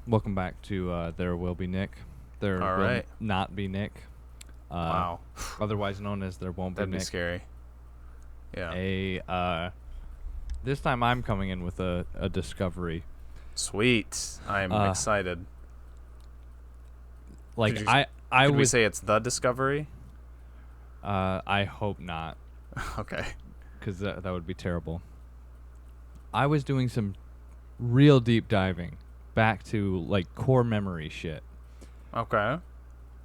Welcome back to There Will Be Nick. There All will right. not be Nick. Wow. Otherwise known as There Won't Be That'd be Nick. scary. Yeah. This time I'm coming in with a discovery. Sweet. I'm excited. Like Could I Could we would say it's the Discovery? I hope not, Okay. because that would be terrible. I was doing some real deep diving back to like core memory shit. Okay.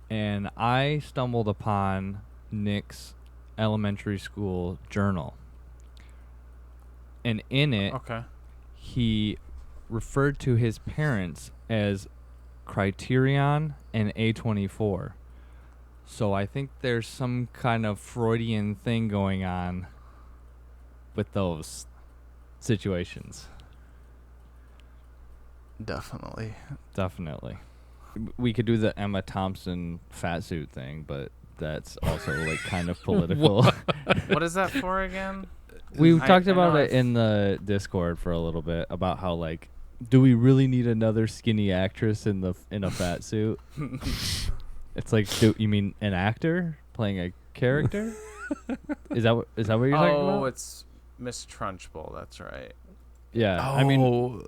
And I stumbled upon Nick's elementary school journal. And in it, Okay. he referred to his parents as Criterion and A24. So I think there's some kind of Freudian thing going on with those situations. Definitely. Definitely. We could do the Emma Thompson fat suit thing, but that's also like kind of political. What is that for again? We I- talked I about know it I've- in the Discord for a little bit about how like, do we really need another skinny actress in a fat suit? It's like, do you mean an actor playing a character? Is that what you're talking about? Oh, it's Miss Trunchbull. That's right. Yeah, I mean,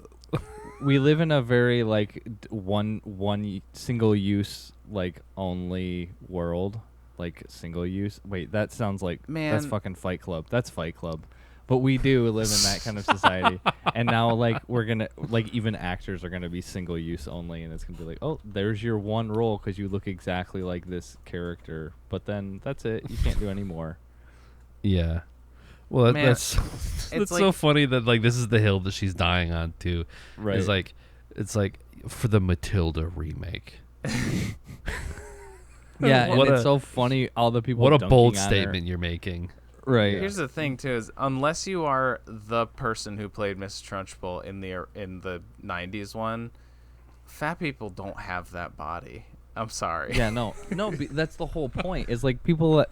we live in a very like one single use like only world, like single use. Wait, that sounds like that's Man. fucking Fight Club. That's Fight Club. But we do live in that kind of society, and now like we're gonna like even actors are gonna be single use only, and it's gonna be like, oh, there's your one role because you look exactly like this character, but then that's it. You can't do any more. Yeah. Well, Man, that's it's so like- funny that like this is the hill that she's dying on too. Right. It's like for the Matilda remake. Yeah, and What it's a- so funny. All the people. What a dunking bold on her. statement you're making. Right. Here's the thing too: is unless you are the person who played Miss Trunchbull in the '90s one, fat people don't have that body. I'm sorry. Yeah, no, that's the whole point. Is like people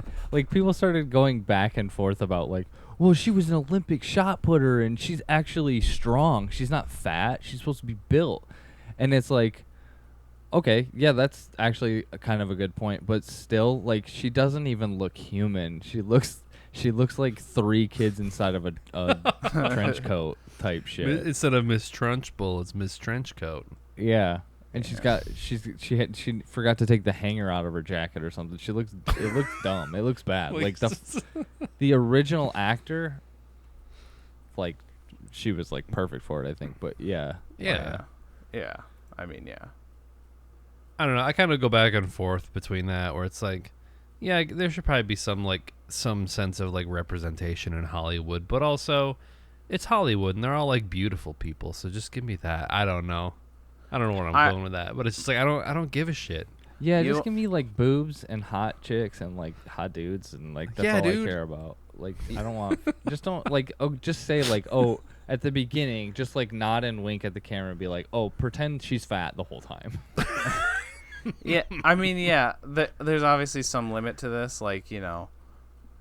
started going back and forth about like, well, she was an Olympic shot putter and she's actually strong. She's not fat. She's supposed to be built, and it's like, okay, yeah, that's actually kind of a good point. But still, like, she doesn't even look human. She looks like 3 kids inside of a trench coat type shit. Instead of Miss Trunchbull, it's Miss Trenchcoat. Yeah. And she forgot to take the hanger out of her jacket or something. It looks dumb. It looks bad. Like the original actor, like she was like perfect for it, I think. But yeah. Yeah. Yeah. I mean, yeah. I don't know. I kind of go back and forth between that, where it's like, yeah, there should probably be some sense of like representation in Hollywood, but also, it's Hollywood and they're all like beautiful people. So just give me that. I don't know where I'm going with that, but it's just like I don't give a shit. Yeah, You- just give me like boobs and hot chicks and like hot dudes and like that's Yeah, all dude. I care about. Like I don't want just say like at the beginning, just like nod and wink at the camera and be like, oh, pretend she's fat the whole time. Yeah, I mean, yeah. There's obviously some limit to this, like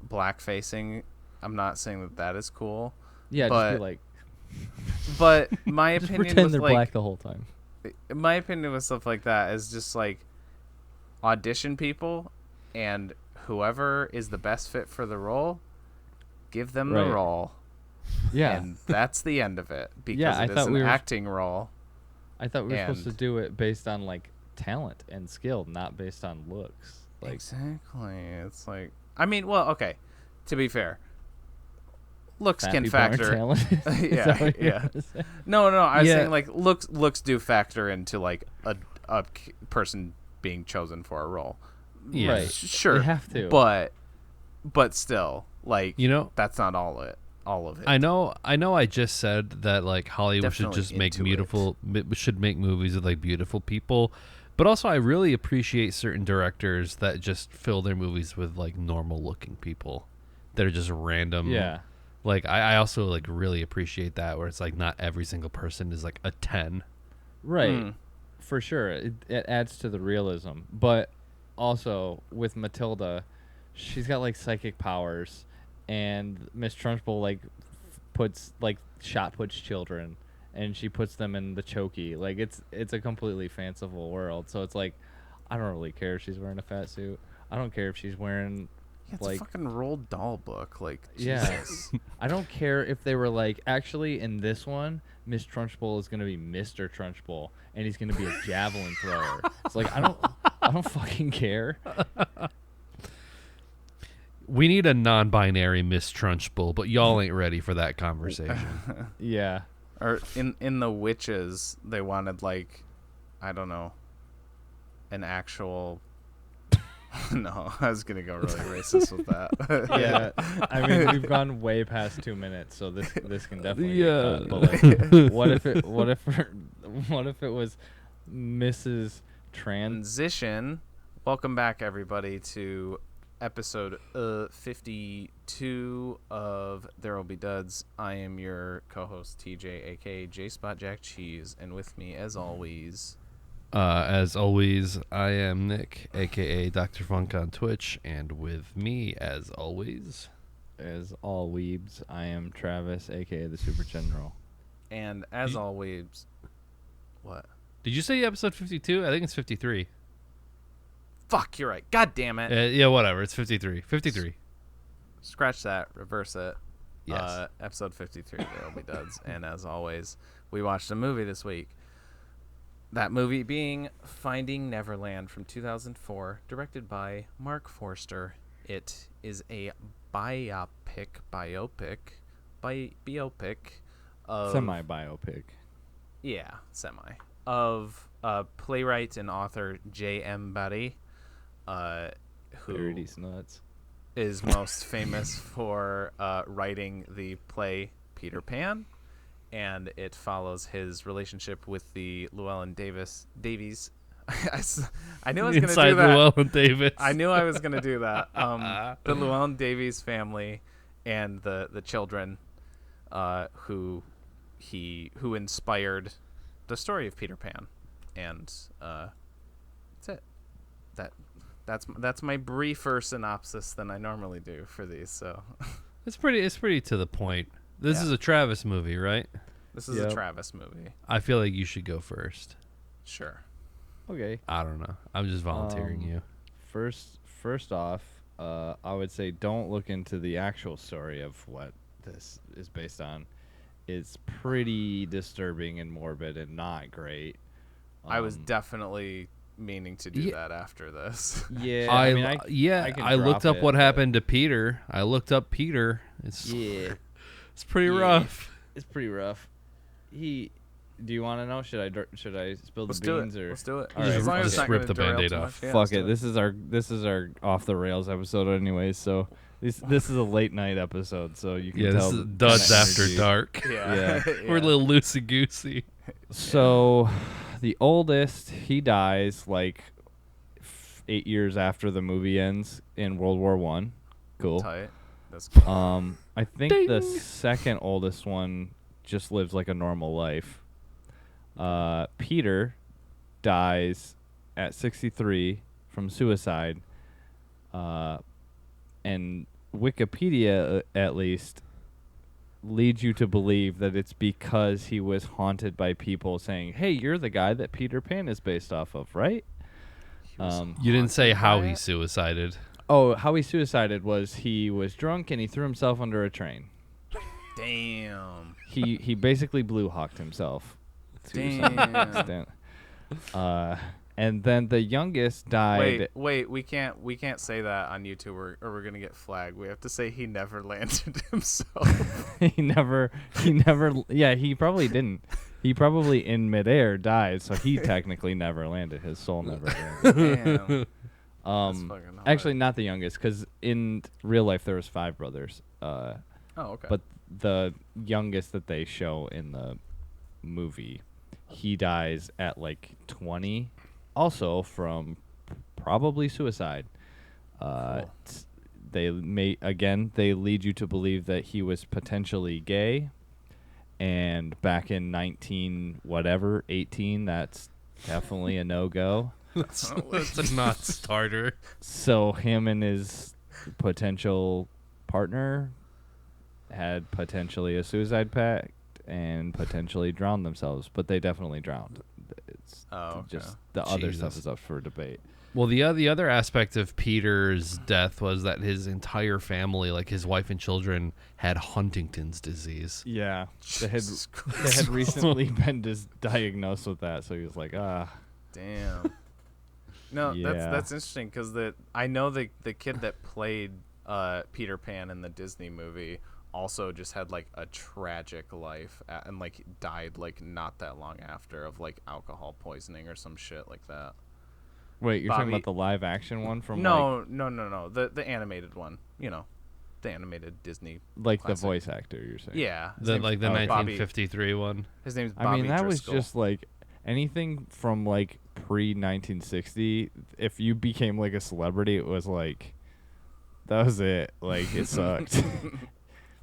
black facing. I'm not saying that is cool, Yeah, But just be like but my just opinion pretend with they're like black the whole time. my opinion with stuff like that is just like audition people, and whoever is the best fit for the role, give them Right. the role, Yeah. and that's the end of it because Yeah, I it is thought an we were- acting role. I thought we were supposed to and- do it based on like talent and skill, not based on looks. Like Exactly. It's like, I mean, well, okay. To be fair, looks fat can people aren't factor. talented. Is Yeah, that what you're yeah. gonna say? No, I was Yeah. saying like looks do factor into like a person being chosen for a role. Yeah. Right. Sure. They have to. But still, like, that's not all of it. I know. I just said that like Hollywood Definitely should just make into beautiful, should make movies with like beautiful people, but also I really appreciate certain directors that just fill their movies with like normal looking people that are just random. Yeah. Like I also like really appreciate that, where it's like not every single person is like a 10. Right. Mm. For sure. It adds to the realism. But also with Matilda, she's got like psychic powers, and Miss Trunchbull like puts children, and she puts them in the chokey. Like it's a completely fanciful world. So it's like, I don't really care if she's wearing a fat suit. I don't care if she's wearing Yeah, it's like a fucking Roald Dahl book. Like, yeah. Jesus. I don't care if they were like, actually in this one, Miss Trunchbull is gonna be Mr. Trunchbull, and he's gonna be a javelin thrower. It's like I don't fucking care. We need a non-binary Miss Trunchbull, but y'all ain't ready for that conversation. Yeah. Or in the Witches, they wanted like, I don't know, an actual. No, I was gonna go really racist with that. Yeah. I mean, we've gone way past 2 minutes, so this can definitely get Yeah. cut. But like, what if it was Mrs. Transition. Welcome back, everybody, to episode 52 of There Will Be Duds. I am your co-host TJ, aka J Spot Jack Cheese, and with me, as always, I am Nick, aka Dr. Funk on Twitch, and with me, as always, As all weebs, I am Travis, aka the Super General. and as always, what? did you say episode 52? I think it's 53. Fuck, you're right. God damn it. Yeah, whatever. It's 53. 53. Scratch that. Reverse it. Yes. Episode 53, There Will Be Duds. And as always, we watched a movie this week. That movie being Finding Neverland from 2004, directed by Marc Forster. It is a biopic of... Semi-biopic. Yeah, semi. Of playwright and author J.M. Barrie, who Verity's nuts. is most famous for writing the play Peter Pan, and it follows his relationship with the Llewellyn Davies. I knew I was going to Inside do that. Llewellyn Davis. I knew I was going to do that. The Llewellyn Davies family and the children who inspired the story of Peter Pan, and that's it. That's my briefer synopsis than I normally do for these. So It's pretty to the point. This Yeah. is a Travis movie, right? this is Yep. a Travis movie. I feel like you should go first. Sure. Okay. I don't know. I'm just volunteering you. First off, I would say don't look into the actual story of what this is based on. It's pretty disturbing and morbid and not great. I was definitely meaning to do Yeah. that after this. Yeah. I mean, I can I looked drop up it, what but- happened to Peter. I looked up Peter. It's Yeah. it's pretty Yeah. rough. It's pretty rough. Do you want to know? Should I spill Let's the do beans it. or? Let's do it. All right, As long as just it's not rip gonna the derail Band-Aid too off. much. Yeah, Fuck let's it. do This is our off the rails episode anyways. So this is a late night episode. So you can Yeah, tell this is the Duds kinda After energy. Dark. Yeah. We're a little loosey goosey. So the oldest, he dies like 8 years after the movie ends in World War One. Cool. Tight. That's cool. I think the Ding. second oldest one just lives like a normal life. Peter dies at 63 from suicide. And Wikipedia, at least, leads you to believe that it's because he was haunted by people saying, "Hey, you're the guy that Peter Pan is based off of, right?" You didn't say how by he it? suicided. Oh, how he suicided was he was drunk and he threw himself under a train. Damn. He basically blue hawked himself to some Damn. extent. And then the youngest died. Wait, we can't say that on YouTube or we're gonna get flagged. We have to say he never landed himself. he never yeah, he probably didn't. He probably in midair died, so he technically never landed. His soul never landed. Damn. That's fucking hard. Actually not the youngest, because in real life there was 5 brothers. Oh, okay. But the youngest that they show in the movie, he dies at like 20, also from probably suicide. Cool. They lead you to believe that he was potentially gay, and back in 18, that's definitely a no-go. That's a non-starter. So him and his potential partner had potentially a suicide pact, and potentially drowned themselves, but they definitely drowned. It's just the other stuff Jesus. is up for debate. Well, the other aspect of Peter's death was that his entire family, like his wife and children, had Huntington's disease. Yeah, they had Jesus they had recently been diagnosed with that, so he was like, Damn. No, Yeah. that's interesting because I know the kid that played Peter Pan in the Disney movie also just had like a tragic life and like died like not that long after of like alcohol poisoning or some shit like that. Wait, you're talking Bobby- about the live action one from No, the animated one. You know, the animated Disney. like the classic. voice actor, you're saying? Yeah, his The name's like the Bobby- 1953 one. His name's Bobby I mean, that Driscoll. was just like anything from like pre-1960. If you became like a celebrity, it was like that was it. Like it sucked.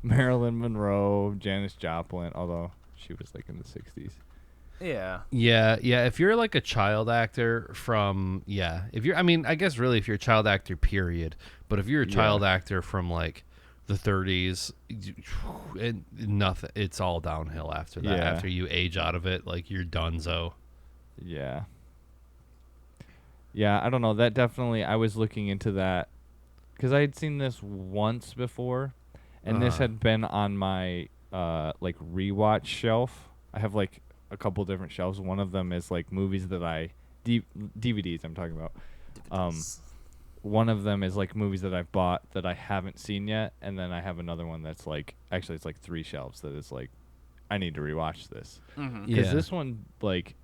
Marilyn Monroe, Janis Joplin, although she was like in the 60s. Yeah. Yeah. If you're like a child actor if you're, I mean, I guess really if you're a child actor, period. But if you're a child actor from like the 30s, nothing. It's all downhill after that. Yeah. After you age out of it, like you're donezo. Yeah. Yeah, I don't know. That definitely, I was looking into that because I had seen this once before, and this had been on my like rewatch shelf. I have like a couple different shelves. One of them is like movies that DVDs I'm talking about. One of them is like movies that I've bought that I haven't seen yet, and then I have another one that's like actually it's like 3 shelves that is like I need to rewatch this because this one like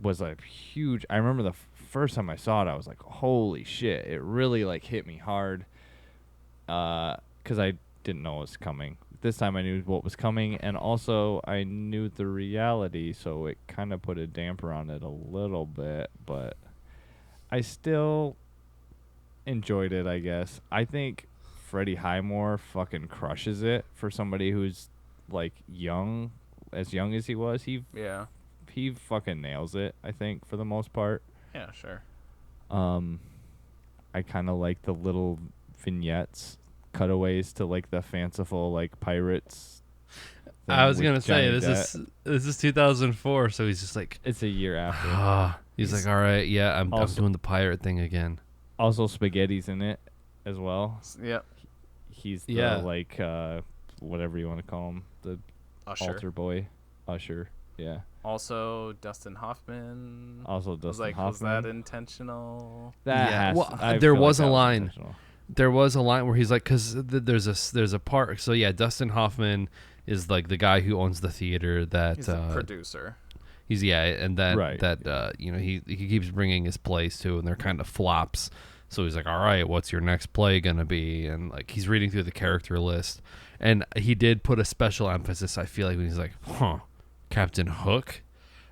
was a huge. I remember the first time I saw it, I was like, holy shit! It really like hit me hard because I didn't know it was coming. This time I knew what was coming, and also I knew the reality, so it kind of put a damper on it a little bit, but I still enjoyed it, I guess. I think Freddie Highmore fucking crushes it for somebody who's like young as he was. He fucking nails it, I think, for the most part. Yeah, sure. I kind of like the little vignettes, cutaways to like the fanciful like pirates. I was gonna say Johnny this Depp. is 2004, so he's just like, It's a year after. he's like, all right, yeah, I'm doing the pirate thing again. Also, Spaghetti's in it as well. Yep. He's the like whatever you want to call him, the Usher. altar boy, Usher. Yeah. Also, Dustin Hoffman. Also, Dustin was Hoffman. that intentional? That Yeah. has Well, I there feel was like a that line. intentional. There was a line where he's like, because there's a part. So yeah, Dustin Hoffman is like the guy who owns the theater that He's the producer. he's and that Right. you know he keeps bringing his plays too, and they're kind of flops. So he's like, all right, what's your next play gonna be? And like he's reading through the character list, and he did put a special emphasis. I feel like when he's like, Captain Hook.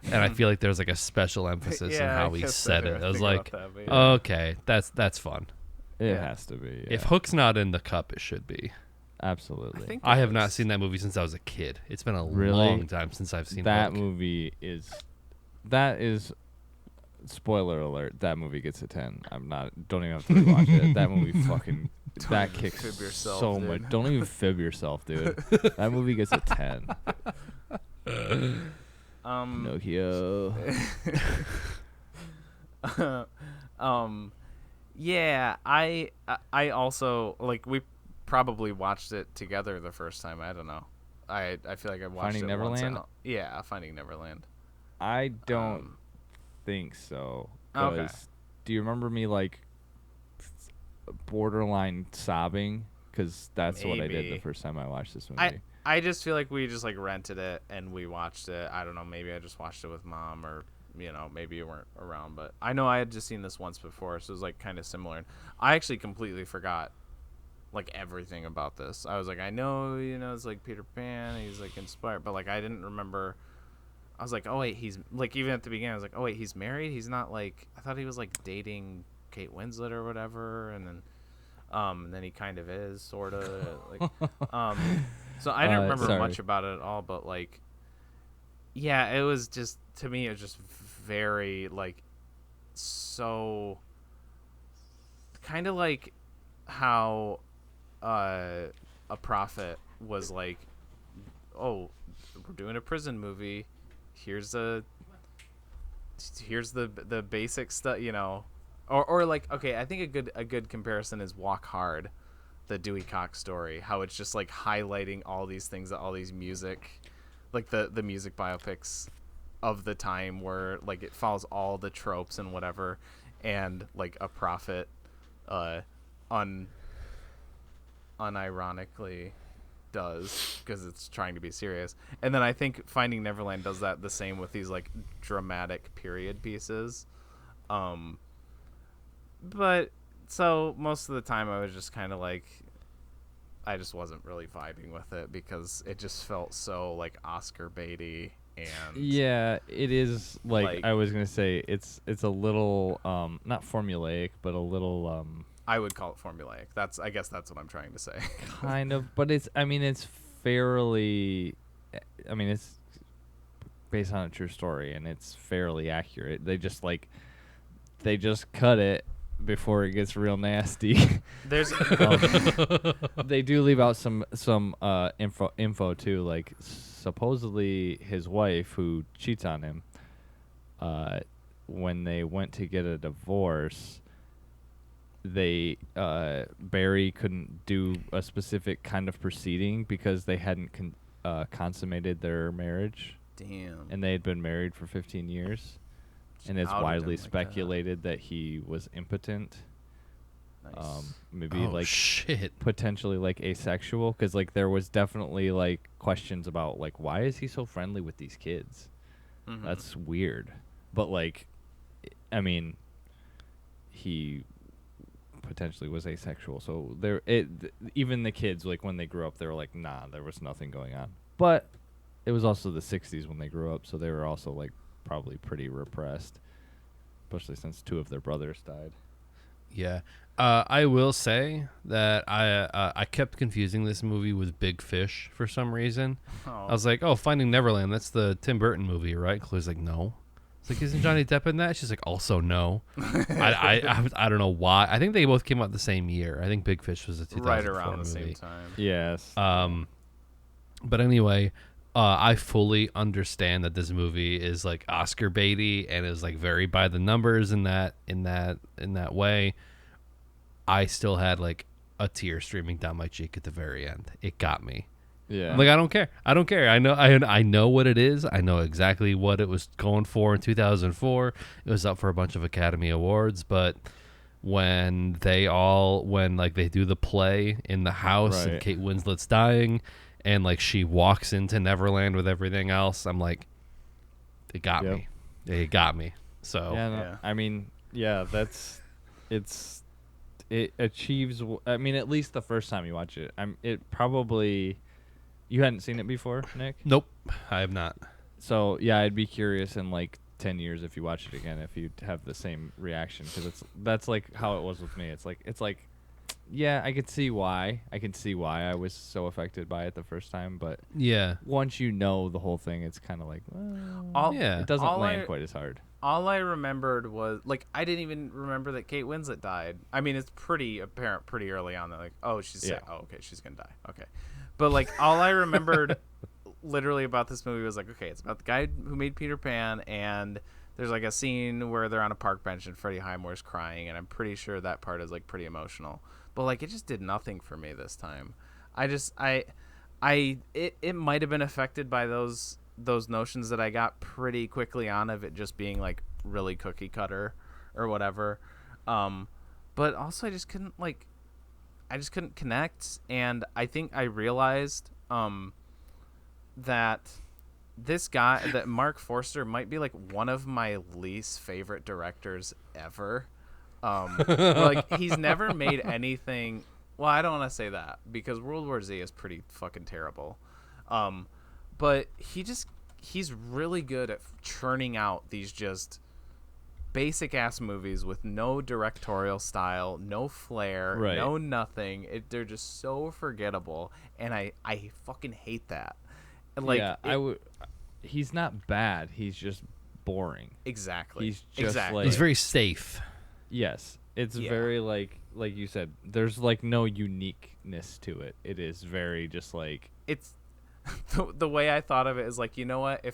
And I feel like there's like a special emphasis in how he said it. I was like, okay, that's fun. It has to be. Yeah. If Hook's not in the cup, it should be. Absolutely. I have not seen that movie since I was a kid. It's been a long time since I've seen that Hook. movie. That is spoiler alert. That movie gets a 10. Don't even have to rewatch it. That movie fucking that kicks fib yourself, so dude. much. Don't even fib yourself, dude. That movie gets a 10. Nokia. Yeah, I also like we probably watched it together the first time. I don't know. I feel like I watched Finding it once Neverland? yeah, Finding Neverland. I don't think so. 'Cause Okay. do you remember me like borderline sobbing? Because that's what I did the Maybe. first time I watched this movie. I just feel like we just like rented it and we watched it. I don't know, maybe I just watched it with mom or maybe you weren't around, but I know I had just seen this once before, so it was like kind of similar. And I actually completely forgot like everything about this. I was like, I know, it's like Peter Pan, he's like inspired, but like I didn't remember. I was like, oh wait, he's like, even at the beginning I was like, oh wait, he's married? He's not like, I thought he was like dating Kate Winslet or whatever, and then he kind of is sort of like so I didn't remember much about it at all, but like yeah, it was just, to me it was just very like, so kind of like how a prophet was like oh, we're doing a prison movie. Here's the basic stuff, you know, or like, okay, I think a good comparison is Walk Hard, the Dewey Cox story, how it's just like highlighting all these things, that all these music, like the music biopics of the time, where like it follows all the tropes and whatever, and like a prophet unironically does, because it's trying to be serious. And then I think Finding Neverland does that the same with these like dramatic period pieces. But so most of the time I was just kind of like, I just wasn't really vibing with it, because it just felt so like Oscar baity. And yeah, it is like I was gonna say, it's a little not formulaic, but a little I would call it formulaic. I guess that's what I'm trying to say. kind of, but it's fairly, it's based on a true story, and it's fairly accurate. They just cut it before it gets real nasty. There's they do leave out some info too, like supposedly his wife, who cheats on him, when they went to get a divorce, they Barry couldn't do a specific kind of proceeding because they hadn't consummated their marriage. Damn. And they had been married for 15 years. And it's Outed widely him like speculated that he was impotent. Nice. Maybe shit. potentially like asexual, because like there was definitely like questions about like, why is he so friendly with these kids? Mhm. That's weird. But like, he potentially was asexual. So even the kids, like when they grew up, they were like, nah, there was nothing going on. But it was also the 60s when they grew up, so they were also like probably pretty repressed, especially since 2 of their brothers died. Yeah. I will say that I kept confusing this movie with Big Fish for some reason. Oh. I was like, oh, Finding Neverland, that's the Tim Burton movie, right? Chloe's like, no. It's like, isn't Johnny Depp in that? She's like, also no. I don't know why. I think they both came out the same year. I think Big Fish was a 2004 Right around movie. the same time. Yes. But anyway, I fully understand that this movie is like Oscar baity and is like very by the numbers in that way. I still had like a tear streaming down my cheek at the very end. It got me. Yeah. I'm like, I don't care. I know what it is. I know exactly what it was going for in 2004. It was up for a bunch of Academy Awards, but when they do the play in the house and Right. Kate Winslet's dying and like she walks into Neverland with everything else, I'm like, it got Yep. me. It got me. So Yeah, it achieves. At least the first time you watch it, it probably. You hadn't seen it before, Nick? nope, I have not. So yeah, I'd be curious in like 10 years if you watch it again, if you have the same reaction, because that's like how it was with me. It's like, yeah, I can see why I was so affected by it the first time, but Yeah. once you know the whole thing, it's kind of like, well, Yeah. it doesn't land quite as hard. All I remembered was, like, I didn't even remember that Kate Winslet died. I mean, it's pretty apparent pretty early on that, like, oh, she's sick. Yeah. Oh, okay, she's gonna die. Okay. But, like, all I remembered literally about this movie was, like, okay, it's about the guy who made Peter Pan, and there's, like, a scene where they're on a park bench and Freddie Highmore's crying, and I'm pretty sure that part is, like, pretty emotional. But, like, it just did nothing for me this time. It might have been affected by those notions that I got pretty quickly on of it just being like really cookie cutter or whatever. But also I just couldn't connect. And I think I realized that that Marc Forster might be like one of my least favorite directors ever. Like he's never made anything. Well, I don't want to say that because World War Z is pretty fucking terrible. But he's really good at churning out these just basic ass movies with no directorial style, no flair, Right. no nothing. They're just so forgettable, and I fucking hate that. And like, yeah, he's not bad. He's just boring. exactly. He's just exactly. like- He's very safe. Yes, it's Yeah. very like you said. There's like no uniqueness to it. It is very just like it's the way I thought of it is like, you know what?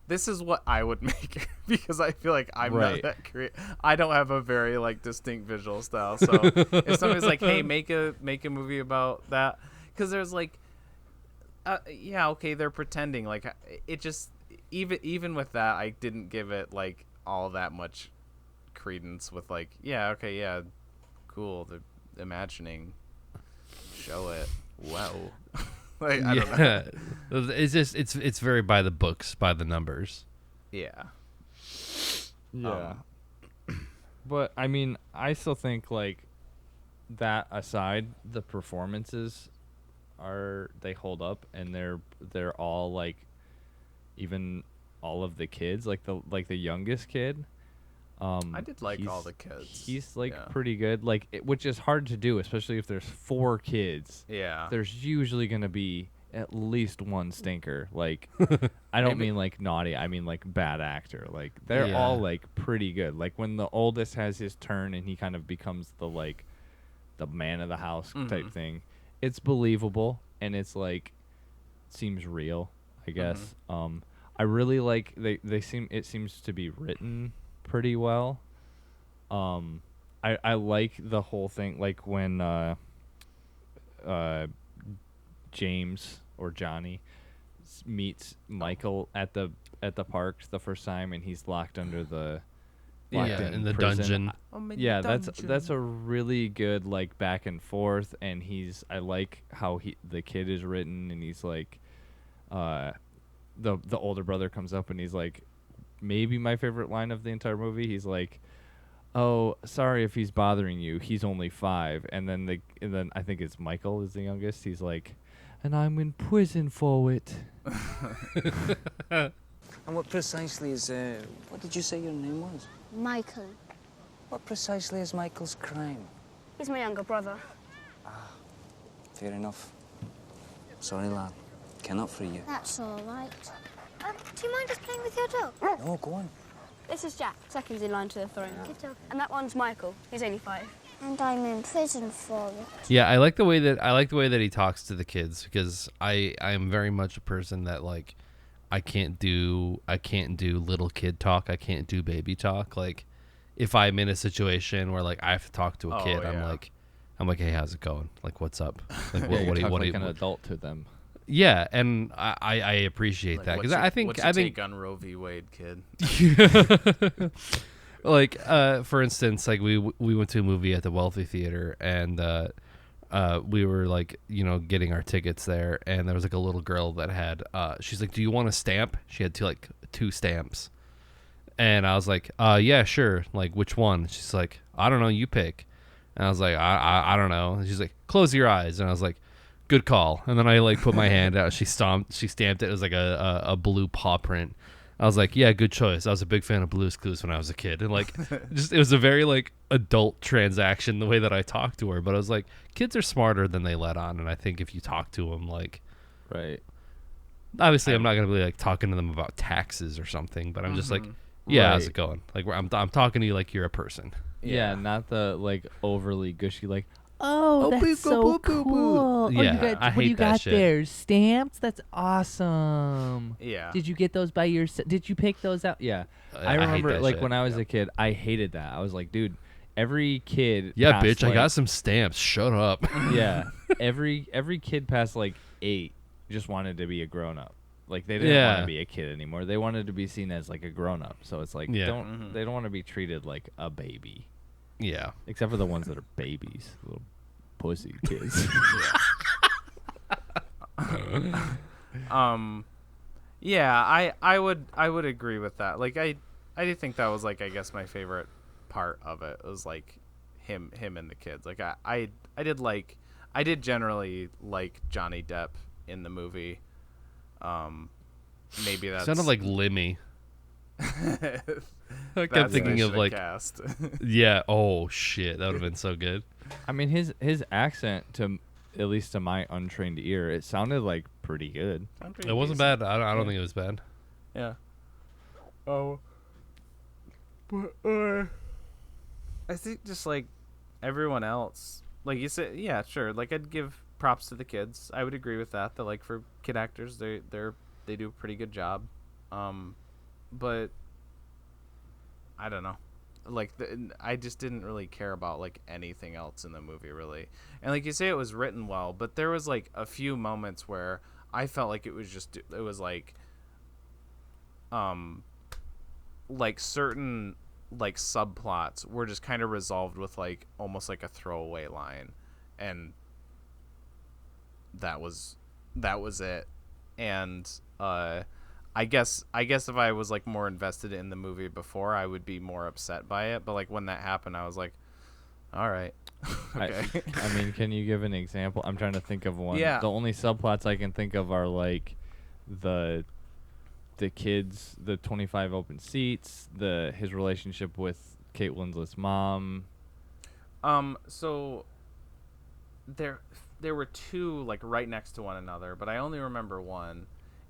This is what I would make because I feel like I'm not that creative. I don't have a very like distinct visual style. So if somebody's like, "Hey, make a movie about that," because there's like, yeah, okay, they're pretending. Like it just even with that, I didn't give it like all that much credence. With like, yeah, okay, yeah, cool. The imagining, show it. Wow. Like, I don't know. It's just it's very by the books, by the numbers. Yeah. Yeah. But I mean, I still think like that aside, the performances they hold up, and they're all like, even all of the kids, like the youngest kid. I did like all the kids. He's like pretty good, like which is hard to do, especially if there's 4 kids. Yeah. There's usually gonna be at least one stinker. Like, I don't mean like naughty. I mean like bad actor. Like they're all like pretty good. Like when the oldest has his turn and he kind of becomes the man of the house type thing, it's believable and it's like seems real, I guess. I really like it seems to be written pretty well. I like the whole thing, like when James or Johnny meets Michael at the park the first time, and he's locked under the in the prison. dungeon. That's a really good like back and forth, and I like how the kid is written, and he's like the older brother comes up and he's like, maybe my favorite line of the entire movie. He's like, "Oh, sorry if he's bothering you. He's only 5." And then I think it's Michael is the youngest. He's like, "And I'm in prison for it." And what precisely is what did you say your name was? Michael. What precisely is Michael's crime? He's my younger brother. Fair enough. Sorry, lad. Cannot free you. That's all right. Do you mind us playing with your dog? No, go on. This is Jack, second in line to the throne. Good dog. And that one's Michael. He's only 5. And I'm in prison for it. Yeah, I like the way that he talks to the kids, because I am very much a person that like I can't do little kid talk. I can't do baby talk. Like if I'm in a situation where like I have to talk to a kid, I'm like, "Hey, how's it going? Like, what's up? Like, what do you like an adult to them? Yeah, and I appreciate that, because I think take on Roe v. Wade, kid. Like for instance, like we went to a movie at the Wealthy Theater, and we were like, getting our tickets there, and there was like a little girl that had she's like, "Do you want a stamp?" She had two stamps, and I was like, "Yeah, sure. Like, which one?" She's like, "I don't know, you pick." And I was like, I don't know. And she's like, "Close your eyes." And I was like, "Good call." And then I like put my hand out. She stamped it. It was like a blue paw print. I was like, "Yeah, good choice." I was a big fan of Blue's Clues when I was a kid, and like, it was a very like adult transaction the way that I talked to her. But I was like, kids are smarter than they let on, and I think if you talk to them, like, right. Obviously, I'm not gonna be like talking to them about taxes or something, but I'm just like, "Yeah, how's it going?" Like, I'm talking to you like you're a person. Yeah, not the like overly gushy like, "Oh, that's so boo, cool." Yeah, I hate what do you that got shit. there? Stamps? That's awesome. Yeah. Did you get those by did you pick those out? Yeah. I hate remember that like shit. when I was a kid, I hated that. I was like, dude, every kid Yeah, past, bitch, I like- got some stamps. Shut up. Yeah. Every kid past like 8 just wanted to be a grown up. Like they didn't want Yeah. to be a kid anymore. They wanted to be seen as like a grown up. So it's like Yeah. they don't want to be treated like a baby. Yeah. Except for the ones that are babies, little pussy kids. Yeah, I would agree with that. Like I did think that was like, I guess, my favorite part of it was like him and the kids. Like I did generally like Johnny Depp in the movie. Maybe that's Sounded like Lemmy. I kept that's thinking they of should've like, cast. yeah, oh shit, that would have been so good. I mean, his accent, to at least to my untrained ear, it sounded like pretty good. It wasn't bad. I don't think it was bad. Yeah. Oh. But I think just like everyone else, like you said, yeah, sure. Like I'd give props to the kids. I would agree with that. That like for kid actors, they do a pretty good job. But I don't know. Like I just didn't really care about like anything else in the movie really. And like you say, it was written well, but there was like a few moments where I felt like it was like certain like subplots were just kind of resolved with like almost like a throwaway line, and that was it. And I guess if I was like more invested in the movie before, I would be more upset by it. But like when that happened, I was like, all right. Okay. I mean, can you give an example? I'm trying to think of one. Yeah. The only subplots I can think of are like the kids, the 25 open seats, his relationship with Kate Winslet's mom. So there were two like right next to one another, but I only remember one,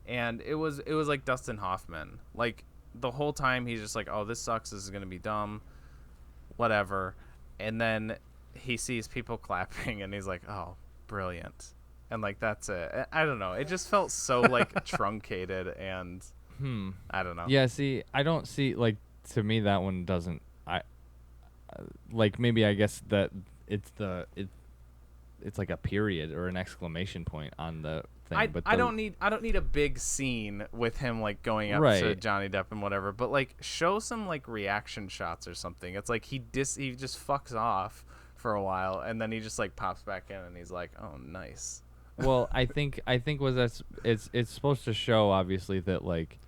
and it was like Dustin Hoffman. Like the whole time he's just like, oh, this sucks, this is gonna be dumb, whatever. And then he sees people clapping and he's like, oh, brilliant. And like that's it. I don't know, it just felt so like truncated, and I don't know. Yeah, see, I don't see, like, to me that one doesn't, like, maybe I guess that it's like a period or an exclamation point on the thing. I don't need a big scene with him like going up to Johnny Depp and whatever, but like show some like reaction shots or something. It's like he just fucks off for a while, and then he just like pops back in and he's like, oh, nice. Well, I think it's supposed to show obviously that like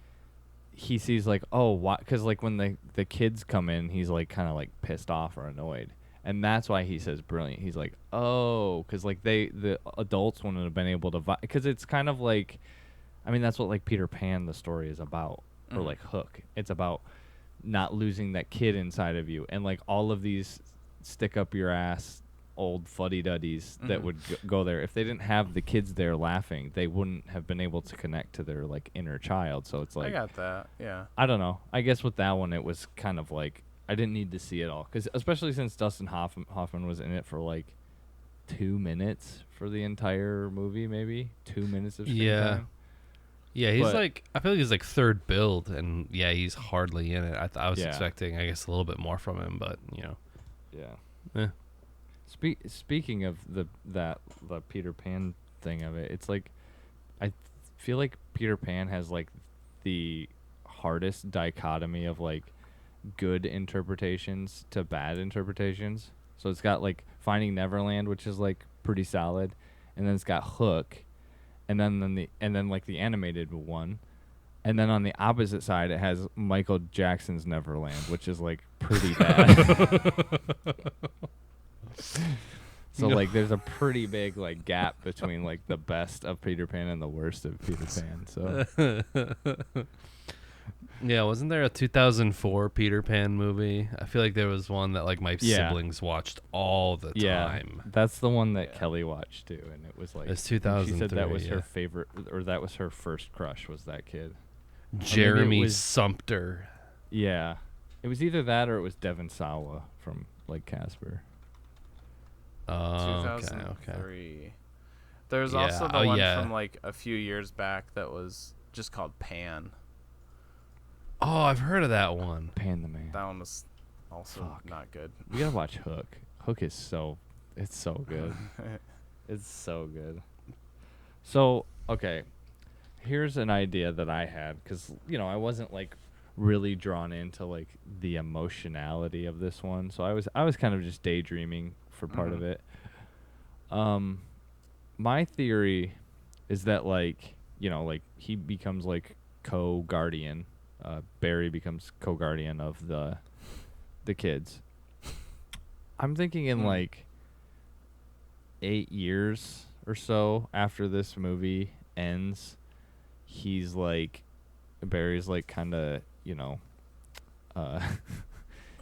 he sees like, oh, why? Because like when the kids come in, he's like kind of like pissed off or annoyed. And that's why he says brilliant. He's like, oh, because like the adults wouldn't have been able to, because it's kind of like, I mean, that's what like Peter Pan, the story is about, or like Hook. It's about not losing that kid inside of you. And like all of these stick up your ass old fuddy-duddies that would go there. If they didn't have the kids there laughing, they wouldn't have been able to connect to their like inner child. So it's like, I got that. Yeah. I don't know. I guess with that one, it was kind of like, I didn't need to see it all, because especially since Dustin Hoffman was in it for like 2 minutes for the entire movie, maybe 2 minutes of screen time. Yeah, he's like, I feel like he's like third build, and yeah, he's hardly in it. I was expecting, I guess, a little bit more from him, but you know. Yeah. Speaking of the Peter Pan thing of it, it's like I feel like Peter Pan has like the hardest dichotomy of like good interpretations to bad interpretations. So it's got like Finding Neverland, which is like pretty solid, and then it's got Hook, and then like the animated one, and then on the opposite side it has Michael Jackson's Neverland, which is like pretty bad. So like there's a pretty big like gap between like the best of Peter Pan and the worst of Peter Pan. So yeah, wasn't there a 2004 Peter Pan movie? I feel like there was one that like my siblings watched all the time. That's the one that Kelly watched too, and it was like it's 2003. She said that was her favorite, or that was her first crush, was that kid. Jeremy Sumpter. Yeah, it was either that or it was Devon Sawa from like Casper. 2003. Okay. There's also the one from like a few years back that was just called Pan. Oh, I've heard of that one. Pan the Man. That one was also not good. We gotta watch Hook. Hook is it's so good. It's so good. So, okay, here's an idea that I had, because, you know, I wasn't like really drawn into like the emotionality of this one. So I was kind of just daydreaming for part of it. My theory is that like, you know, like he becomes like co-guardian. Barry becomes co-guardian of the kids. I'm thinking in like 8 years or so after this movie ends, he's like, Barry's like kind of, you know,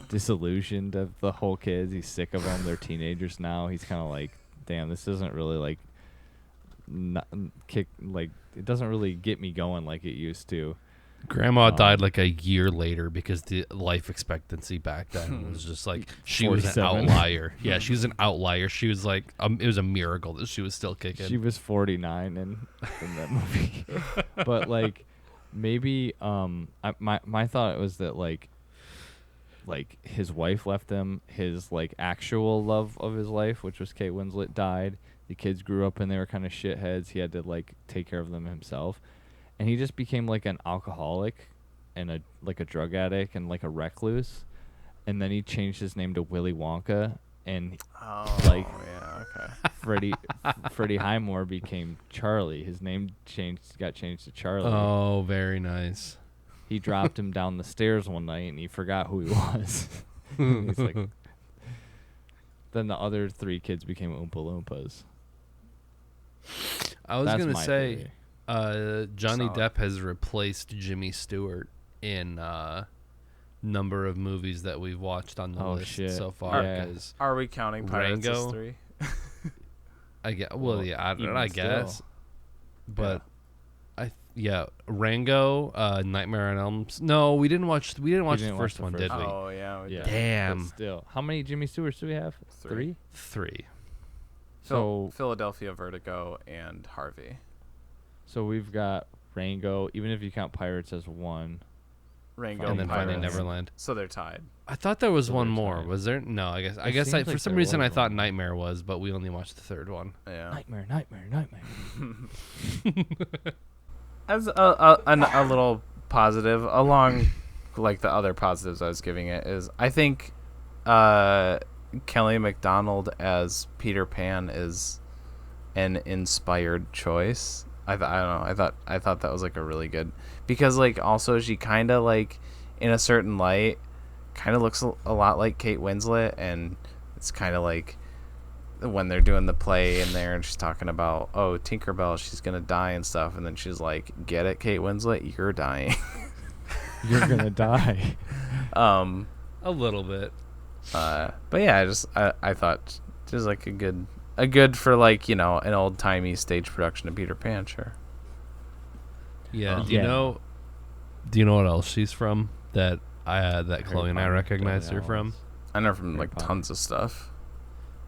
disillusioned of the whole kids. He's sick of them. They're teenagers now. He's kind of like, damn, this isn't really like it doesn't really get me going like it used to. Grandma died like a year later because the life expectancy back then was just like she was an 47. outlier. Yeah, she was an outlier. She was like it was a miracle that she was still kicking. She was 49 in that movie. But like maybe my thought was that like his wife left him, his like actual love of his life, which was Kate Winslet, died. The kids grew up and they were kind of shitheads. He had to like take care of them himself. And he just became like an alcoholic and a drug addict and like a recluse. And then he changed his name to Willy Wonka, and Freddie Highmore became Charlie. His name got changed to Charlie. Oh, very nice. He dropped him down the stairs one night and he forgot who he was. He's like, then the other 3 kids became Oompa Loompas. I was That's gonna my say theory. Johnny Solid. Depp has replaced Jimmy Stewart in number of movies that we've watched on the Oh, list shit. so far. Yeah. 'Cause Are we counting Pirates as Rango? 3? I guess. Well, I even guess. still. But Rango, Nightmare on Elm. No, we didn't watch. We didn't watch the didn't watch first the one, first did we? one. Oh, yeah. We Yeah. did. Damn. But still, how many Jimmy Stewarts do we have? 3. 3. So Philadelphia Vertigo and Harvey. so we've got Rango, even if you count Pirates as 1. Rango And then Finding Pirates. Neverland. So they're tied. I thought there was So one they're more. tied. Was there? No, I guess. It seems For like some there reason I was thought one. Nightmare was, but we only watched the third one. Yeah. Nightmare. As a little positive, along like the other positives I was giving it, is I think Kelly MacDonald as Peter Pan is an inspired choice. I don't know. I thought that was like a really good, because like also she kind of like in a certain light kind of looks a lot like Kate Winslet, and it's kind of like when they're doing the play in there and she's talking about, oh, Tinkerbell, she's gonna die and stuff, and then she's like, get it, Kate Winslet, you're dying. You're gonna die. A little bit. but yeah, I thought just like a good for like, you know, an old timey stage production of Peter Pan. Sure. Yeah. Do Yeah. you know what else she's from that Harry Chloe and I Potter, recognized her Deadly from? Hallows. I know from Harry like Potter. tons of stuff.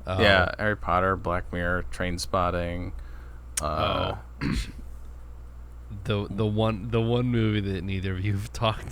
Oh. Yeah, Harry Potter, Black Mirror, Train Spotting. The one movie that neither of you've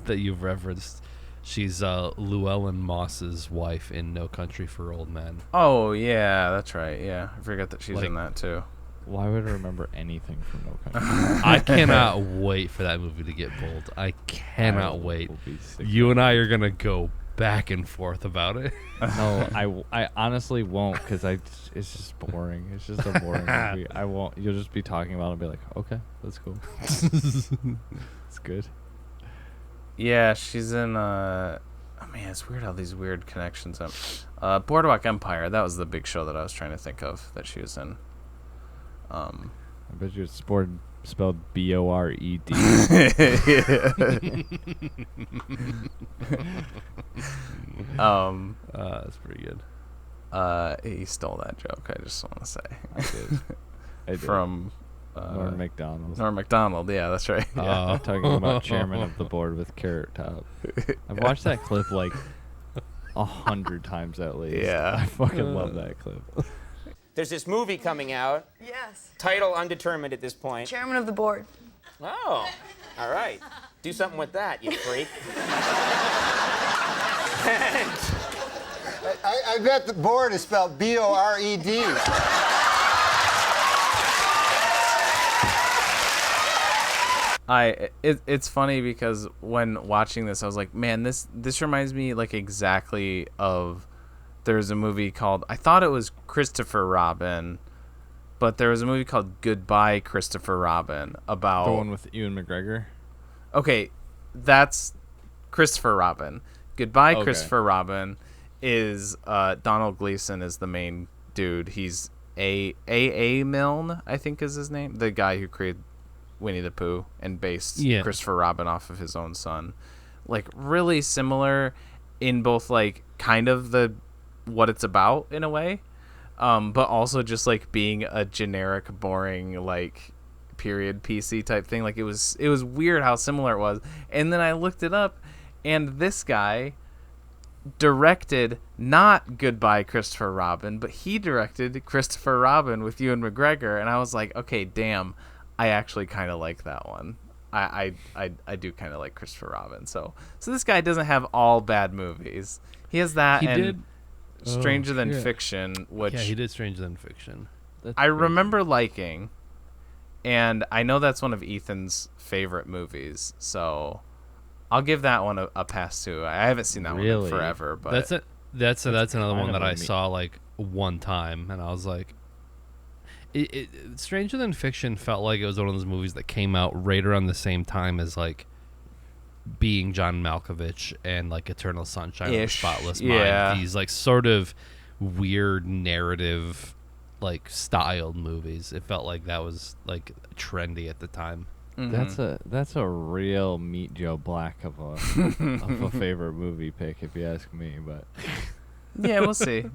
you've referenced. She's Llewellyn Moss's wife in No Country for Old Men. Oh yeah, that's right. Yeah, I forgot that she's Like- in that too. Why would I remember anything from No Country? I cannot wait for that movie to get pulled. I cannot wait. will be sick You of and it. I are gonna go back and forth about it. No, I honestly won't, because it's just boring. It's just a boring movie. I won't. You'll just be talking about it and be like, okay, that's cool. It's good. Yeah, she's in. Oh man, it's weird how these weird connections up. Boardwalk Empire. That was the big show that I was trying to think of that she was in. I bet you it's spelled B-O-R-E-D. That's pretty good. He stole that joke. I just want to say I did. from Norm Macdonald. Norm Macdonald. Yeah, that's right. Yeah, talking about chairman of the board with Carrot Top. I've watched that clip like 100 times at least. Yeah. I fucking love that clip. There's this movie coming out. Yes. Title undetermined at this point. Chairman of the board. Oh, all right. Do something with that, you freak. I bet the board is spelled B-O-R-E-D. It's funny because when watching this, I was like, man, this reminds me like exactly of. There's a movie called, I thought it was Christopher Robin, but there was a movie called Goodbye Christopher Robin about The one with Ewan McGregor. Okay, that's Christopher Robin. Goodbye Okay. Christopher Robin is Donald Gleason is the main dude. He's A. Milne, I think is his name, the guy who created Winnie the Pooh and based Yeah. Christopher Robin off of his own son. Like really similar in both like kind of the what it's about in a way, but also just like being a generic, boring like period PC type thing. Like it was weird how similar it was. And then I looked it up, and this guy directed not Goodbye Christopher Robin, but he directed Christopher Robin with Ewan McGregor, and I was like, okay, damn, I actually kind of like that one. I do kind of like Christopher Robin. So this guy doesn't have all bad movies. He has that and Stranger Than Fiction, which he did Stranger Than Fiction. I remember liking, and I know that's one of Ethan's favorite movies, so I'll give that one a pass too. I haven't seen that one in forever, but that's another one that I saw like one time, and I was like, Stranger Than Fiction felt like it was one of those movies that came out right around the same time as like Being John Malkovich and like Eternal Sunshine of the Spotless Mind. These like sort of weird narrative like styled movies. It felt like that was like trendy at the time. Mm-hmm. That's a real Meet Joe Black of a favorite movie pick, if you ask me. But yeah, we'll see.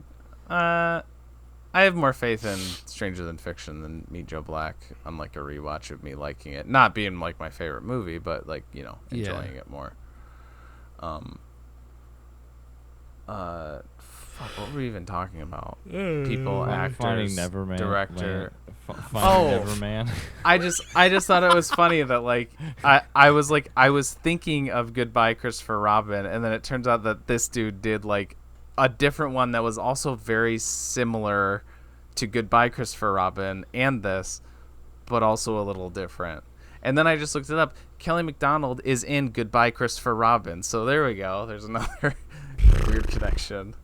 I have more faith in Stranger Than Fiction than Meet Joe Black on like a rewatch of me liking it, not being like my favorite movie, but like enjoying it more. What were we even talking about? People, actors, Finding Neverland, director. Finding Neverland. I just thought it was funny that like I was thinking of Goodbye Christopher Robin, and then it turns out that this dude did like a different one that was also very similar to Goodbye Christopher Robin and this, but also a little different. And then I just looked it up. Kelly MacDonald is in Goodbye Christopher Robin. So there we go. There's another weird connection.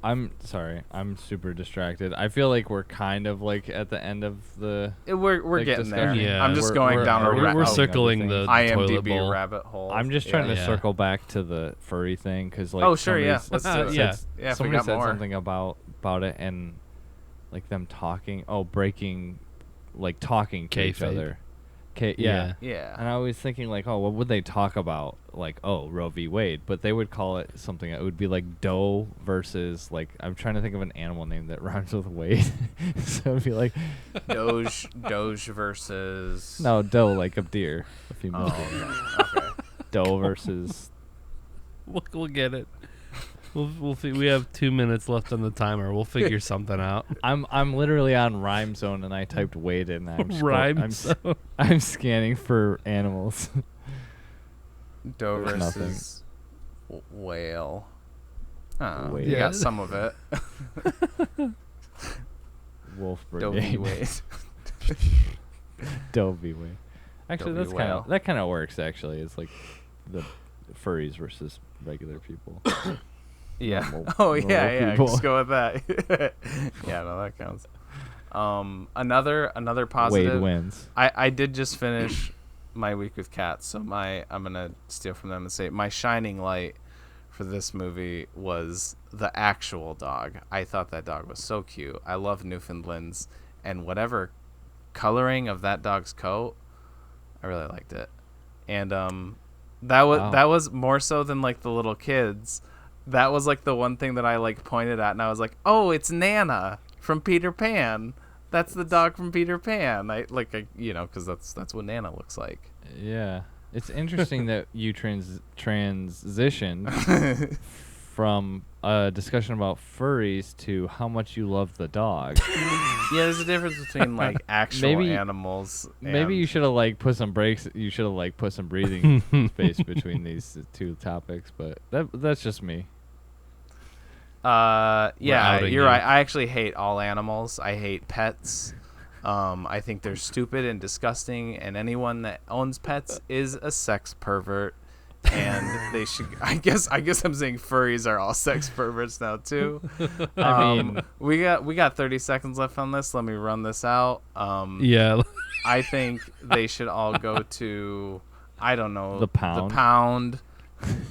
I'm sorry. I'm super distracted. I feel like we're kind of like at the end of the. We're like, getting there. Yeah. I'm just going down a we're circling the toilet IMDb bowl. rabbit hole. I'm just trying to circle back to the furry thing because like. Oh sure, yeah. Let's do it. Yeah. If we somebody got said more. something about it and like them talking. Oh, breaking, like talking to each Kayfabe. other. Yeah. Yeah. And I was thinking like, oh, what would they talk about? Like, oh, Roe v. Wade, but they would call it something that would be like Doe versus like I'm trying to think of an animal name that rhymes with Wade. So it'd be like Doge versus no Doe like a deer, a female deer. Okay. Doe versus We'll get it. We'll we have 2 minutes left on the timer. We'll figure something out. I'm literally on Rhyme Zone and I typed Wade in. Zone. I'm scanning for animals. Doe There's versus whale. Oh, Wade. you Yeah. got some of it. Wolf Doe v. Brigade. Wade. Doe v. Wade. Actually, Doe v. that kind of works. Actually, it's like the furries versus regular people. Yeah. Normal- Oh yeah, normal yeah. people. Just go with that. Yeah, no, that counts. Another positive. Wade wins. I did just finish my week with cats, so I'm gonna steal from them and say my shining light for this movie was the actual dog. I thought that dog was so cute. I love Newfoundlands, and whatever coloring of that dog's coat, I really liked it. And that was more so than like the little kids. That was like the one thing that I like pointed at, and I was like, "Oh, it's Nana from Peter Pan. That's the dog from Peter Pan." Because that's what Nana looks like. Yeah, it's interesting that you transitioned from a discussion about furries to how much you love the dog. Yeah, there's a difference between like actual animals. Maybe you should have like put some breaks. You should have like put some breathing space between these two topics. But that's just me. Yeah, outing you're you. right. I actually hate all animals. I hate pets. I think they're stupid and disgusting, and anyone that owns pets is a sex pervert. And they should. I guess I'm saying furries are all sex perverts now too. I mean, we got 30 seconds left on this. Let me run this out. Yeah. I think they should all go to, I don't know, The Pound. The Pound.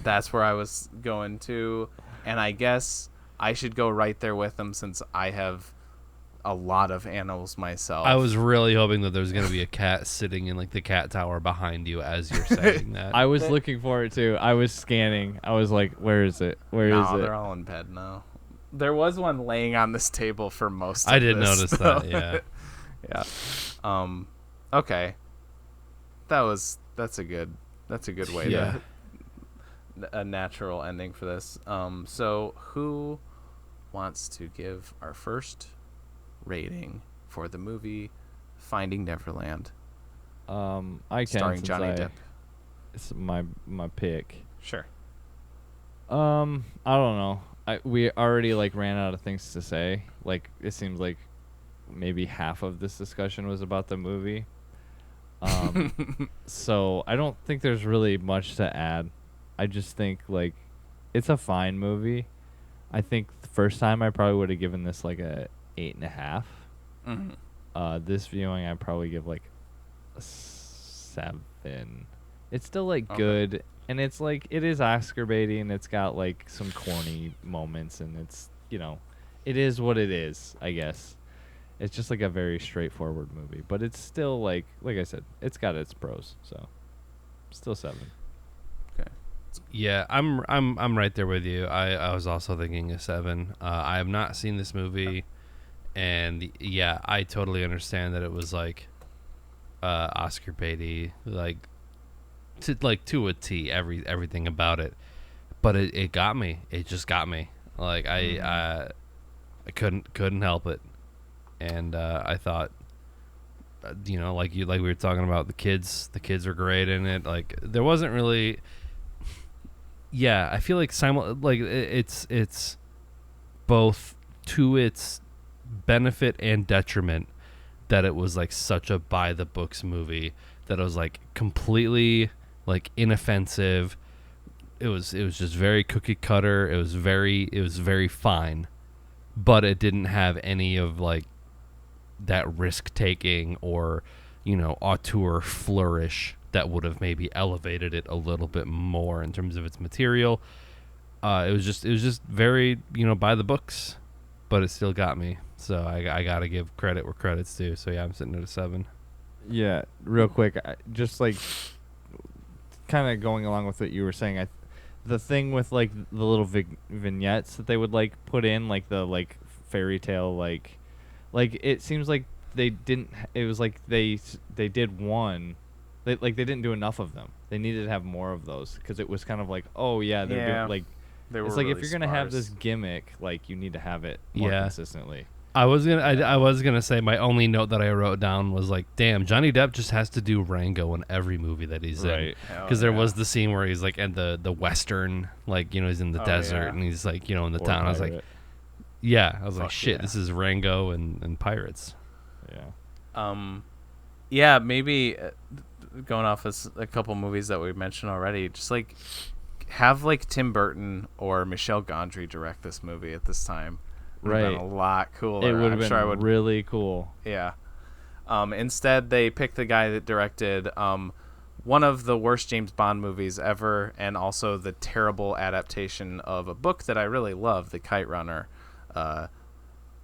That's where I was going to, and I guess I should go right there with them since I have a lot of animals myself. I was really hoping that there's going to be a cat sitting in like the cat tower behind you as you're saying that. I was looking for it too. I was scanning. I was like, "Where is it? Where is No, it?" they're all in bed now. There was one laying on this table for most of I did this, notice though. that, yeah. Yeah. Okay. That's a good way Yeah. to a natural ending for this. So who wants to give our first rating for the movie Finding Neverland, I can, starring since Johnny Depp? it's my pick. Sure. I don't know. We already like ran out of things to say. Like it seems like maybe half of this discussion was about the movie. So I don't think there's really much to add. I just think like it's a fine movie. I think the first time I probably would have given this like a 8.5. This viewing I probably give like a 7. It's still like good, and it's like it is Oscar baity, and it's got like some corny moments, and it's it is what it is, I guess. It's just like a very straightforward movie, but it's still like I said, it's got its pros, so still 7. Yeah, I'm right there with you. I was also thinking a 7. I have not seen this movie, and yeah, I totally understand that it was like Oscar baity, like to a T, everything about it. But it got me. It just got me. Like I couldn't help it, and I thought, like we were talking about the kids are great in it. Like there wasn't really. Yeah, I feel like it's both to its benefit and detriment that it was like such a by the books movie, that it was like completely like inoffensive. It was just very cookie cutter. It was very fine, but it didn't have any of like that risk taking or auteur flourish that would have maybe elevated it a little bit more in terms of its material. It was just very by the books, but it still got me. So I gotta give credit where credit's due. So yeah, I'm sitting at a 7. Yeah, real quick, just like kind of going along with what you were saying, the thing with like the little vignettes that they would like put in, like the like fairy tale, like it seems like they didn't. It was like they did one. They didn't do enough of them. They needed to have more of those, because it was kind of like, oh yeah, they're doing like. It's like, if you're gonna have this gimmick, like you need to have it more consistently. I was gonna say my only note that I wrote down was like, damn, Johnny Depp just has to do Rango in every movie that he's in, because there was the scene where he's like in the western, like he's in the desert and he's like in the town. I was like, shit, this is Rango and pirates. Yeah, maybe going off a couple movies that we mentioned already, just like have like Tim Burton or Michel Gondry direct this movie at this time. Right, been a lot cooler. It would have been really cool. Yeah. Instead, they picked the guy that directed one of the worst James Bond movies ever, and also the terrible adaptation of a book that I really love, The Kite Runner.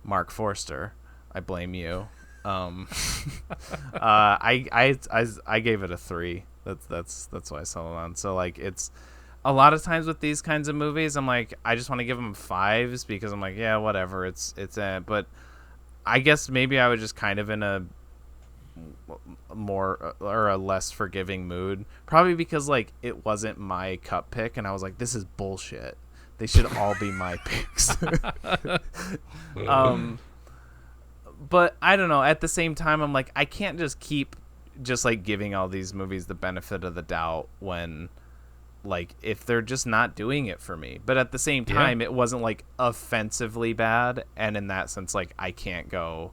Marc Forster, I blame you. I gave it a 3. That's what I settled on. So like, it's a lot of times with these kinds of movies, I'm like, I just want to give them 5s, because I'm like, yeah, whatever, it's but I guess maybe I was just kind of in a more or a less forgiving mood, probably because like it wasn't my cup pick, and I was like, this is bullshit, they should all be my picks. But I don't know, at the same time, I'm like, I can't just keep just like giving all these movies the benefit of the doubt when like if they're just not doing it for me. But at the same time, it wasn't like offensively bad, and in that sense, like I can't go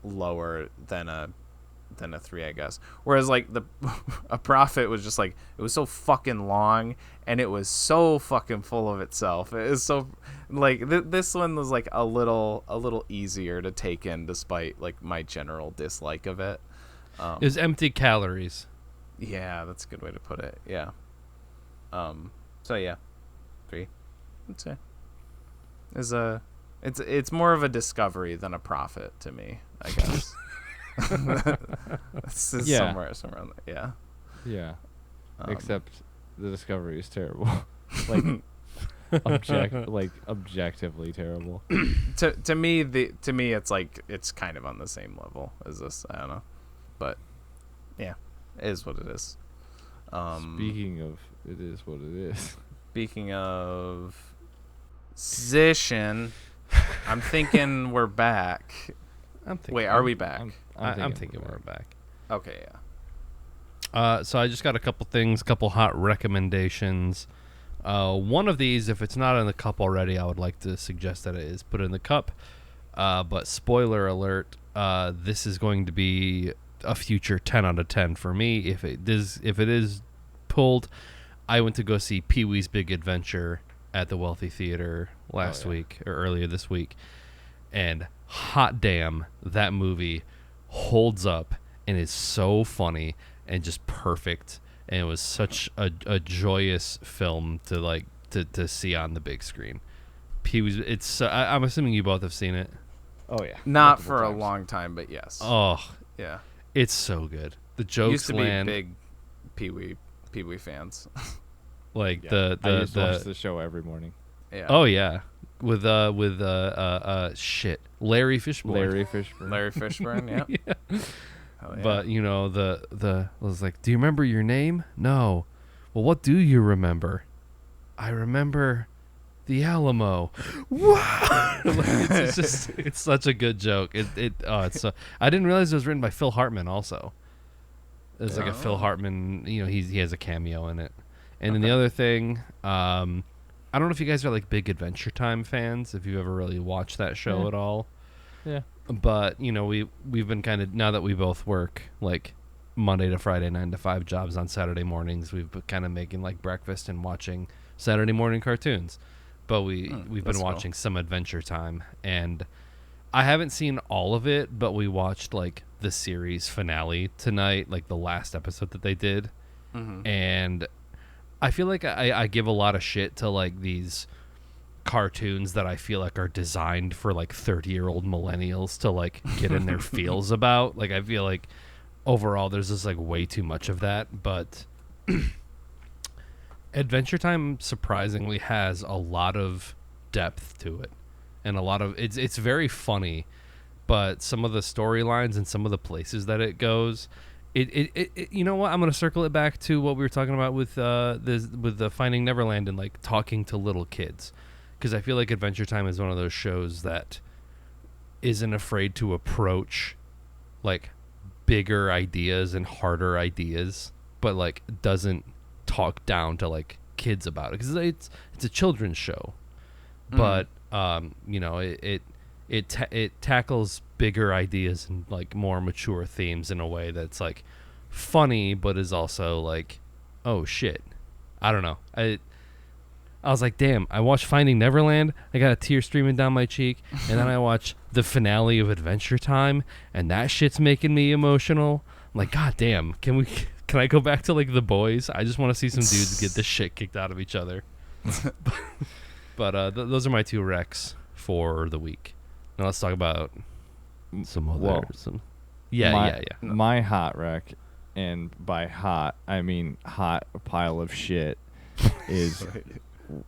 lower than a 3, I guess. Whereas like A Prophet was just like, it was so fucking long, and it was so fucking full of itself. It is so like this one was like a little easier to take in, despite like my general dislike of it. It was empty calories. Yeah, that's a good way to put it. Yeah. So yeah, 3. I'd say it's more of a discovery than a prophet to me, I guess. Somewhere on there. Yeah. Except the discovery is terrible. Like objectively terrible. To me, it's like it's kind of on the same level as this. I don't know, but yeah, it is what it is. Speaking of, it is what it is. Speaking of position, I'm thinking we're back. Wait, are we back? I'm thinking we're back. Okay, yeah. So I just got a couple hot recommendations. One of these, if it's not in the cup already, I would like to suggest that it is put in the cup. But spoiler alert, this is going to be a future 10 out of 10 for me. If it is pulled, I went to go see Pee-wee's Big Adventure at the Wealthy Theater last week or earlier this week, and hot damn, that movie holds up and is so funny and just perfect. And it was such a joyous film to see on the big screen. It's I'm assuming you both have seen it. Oh yeah, Not for a long time, but yes. Oh yeah, it's so good. The jokes used to land. be big Pee-wee fans. Like I used to watch the show every morning. Yeah. Oh yeah, with shit, Larry Fishburne. Larry Fishburne. Yeah. Yeah. Hell yeah. But you know I was like, do you remember your name? No. Well, what do you remember? I remember the Alamo. What? It's such a good joke. I didn't realize it was written by Phil Hartman also. It's like a Phil Hartman, he has a cameo in it. And then the other thing, I don't know if you guys are like big Adventure Time fans, if you've ever really watched that show at all. Yeah. But, we've been kind of, now that we both work like Monday to Friday 9 to 5 jobs on Saturday mornings, we've been kind of making like breakfast and watching Saturday morning cartoons. But we've been watching some Adventure Time, and I haven't seen all of it, but we watched like the series finale tonight, like the last episode that they did. Mm-hmm. And I feel like I give a lot of shit to like these cartoons that I feel like are designed for like 30-year-old millennials to like get in their feels about. Like I feel like overall there's just like way too much of that, but Adventure Time surprisingly has a lot of depth to it, and a lot of it's very funny, but some of the storylines and some of the places that it goes, it you know what, I'm gonna circle it back to what we were talking about with the Finding Neverland and like talking to little kids, because I feel like Adventure Time is one of those shows that isn't afraid to approach like bigger ideas and harder ideas, but like doesn't talk down to like kids about it, because it's a children's show, but it tackles bigger ideas and like more mature themes in a way that's like funny, but is also like, oh shit, I don't know. I was like, damn, I watched Finding Neverland, I got a tear streaming down my cheek, and then I watch the finale of Adventure Time, and that shit's making me emotional. I'm like, god damn, can I go back to like The Boys? I just want to see some dudes get the shit kicked out of each other. But those are my two recs for the week. Now let's talk about some other. My hot rec, and by hot I mean hot pile of shit, is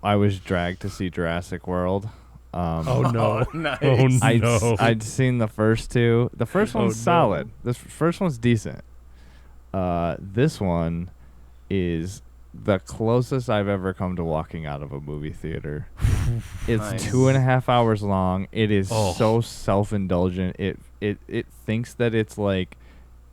I was dragged to see Jurassic World. Oh no! Nice. Oh no! I'd seen the first two. The first one's solid. The first one's decent. This one is the closest I've ever come to walking out of a movie theater. It's Nice. 2.5 hours long. It is so self-indulgent. It thinks that it's like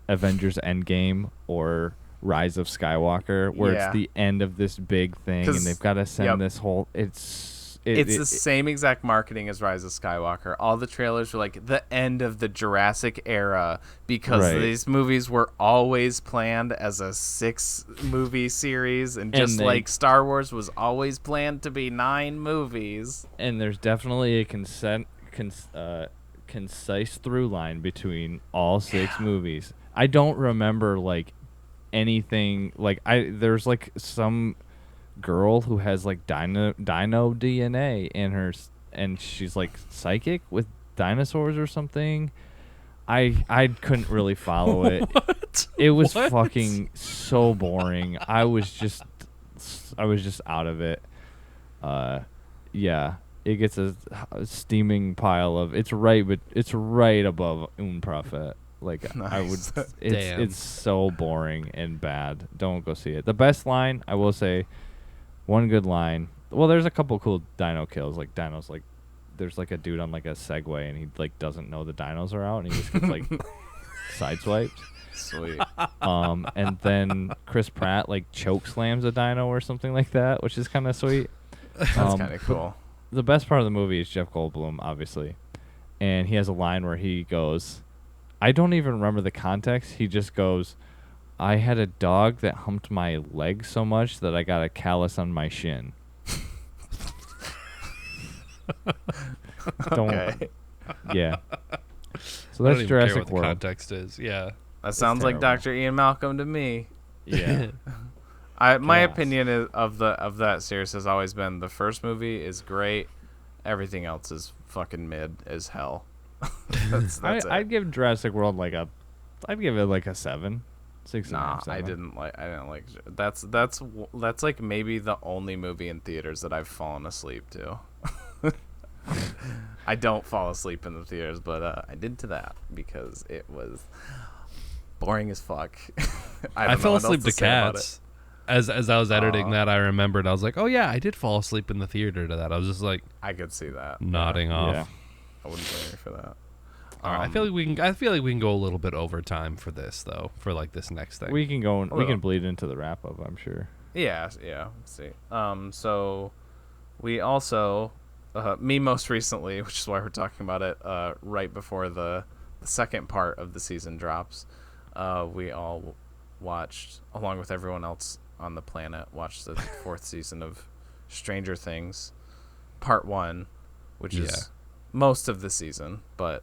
Avengers Endgame or Rise of Skywalker, where it's the end of this big thing, and they've got to send this whole. It's the same exact marketing as Rise of Skywalker. All the trailers were like the end of the Jurassic era, because these movies were always planned as a 6-movie series, and just like Star Wars was always planned to be 9 movies. And there's definitely a concise through line between all 6 movies. I don't remember like anything like there's like some girl who has like dino DNA in her, and she's like psychic with dinosaurs or something. I couldn't really follow it. It was fucking so boring. I was just out of it. yeah, it gets a steaming pile of. It's right above Un Prophet. Like I would, Nice. Damn. it's so boring and bad. Don't go see it. The best line, I will say, one good line. Well, there's a couple cool dino kills. Like dinos, like there's like a dude on like a Segway and he like doesn't know the dinos are out and he just gets like sideswiped. Sweet. And then Chris Pratt like choke slams a dino or something like that, which is kind of sweet. That's kind of cool. The best part of the movie is Jeff Goldblum, obviously, and he has a line where he goes, I don't even remember the context. He just goes, I had a dog that humped my leg so much that I got a callus on my shin. Don't. Okay. Yeah. So I that's don't even care Jurassic what the World. context is. Yeah. That sounds like terrible. Dr. Ian Malcolm to me. Yeah. My Chaos. opinion of that series has always been the first movie is great. Everything else is fucking mid as hell. that's it. I'd give Jurassic World like I'd give it like a 7. 6 and a Nah, half, 7. I didn't like. That's like maybe the only movie in theaters that I've fallen asleep to. I don't fall asleep in the theaters, but I did to that because it was boring as fuck. I fell asleep to Cats. As I was editing that, I remembered. I was like, oh yeah, I did fall asleep in the theater to that. I was just like I could see that. nodding off. Yeah. I wouldn't blame you for that. All right, I feel like we can go a little bit over time for this though, for like this next thing. We can go. We Well- can bleed into the wrap up. I'm sure. Yeah. Let's see. So we also, me most recently, which is why we're talking about it, right before the second part of the season drops, we all watched, along with everyone else on the planet, watched the 4th season of Stranger Things, Part 1, which is most of the season, but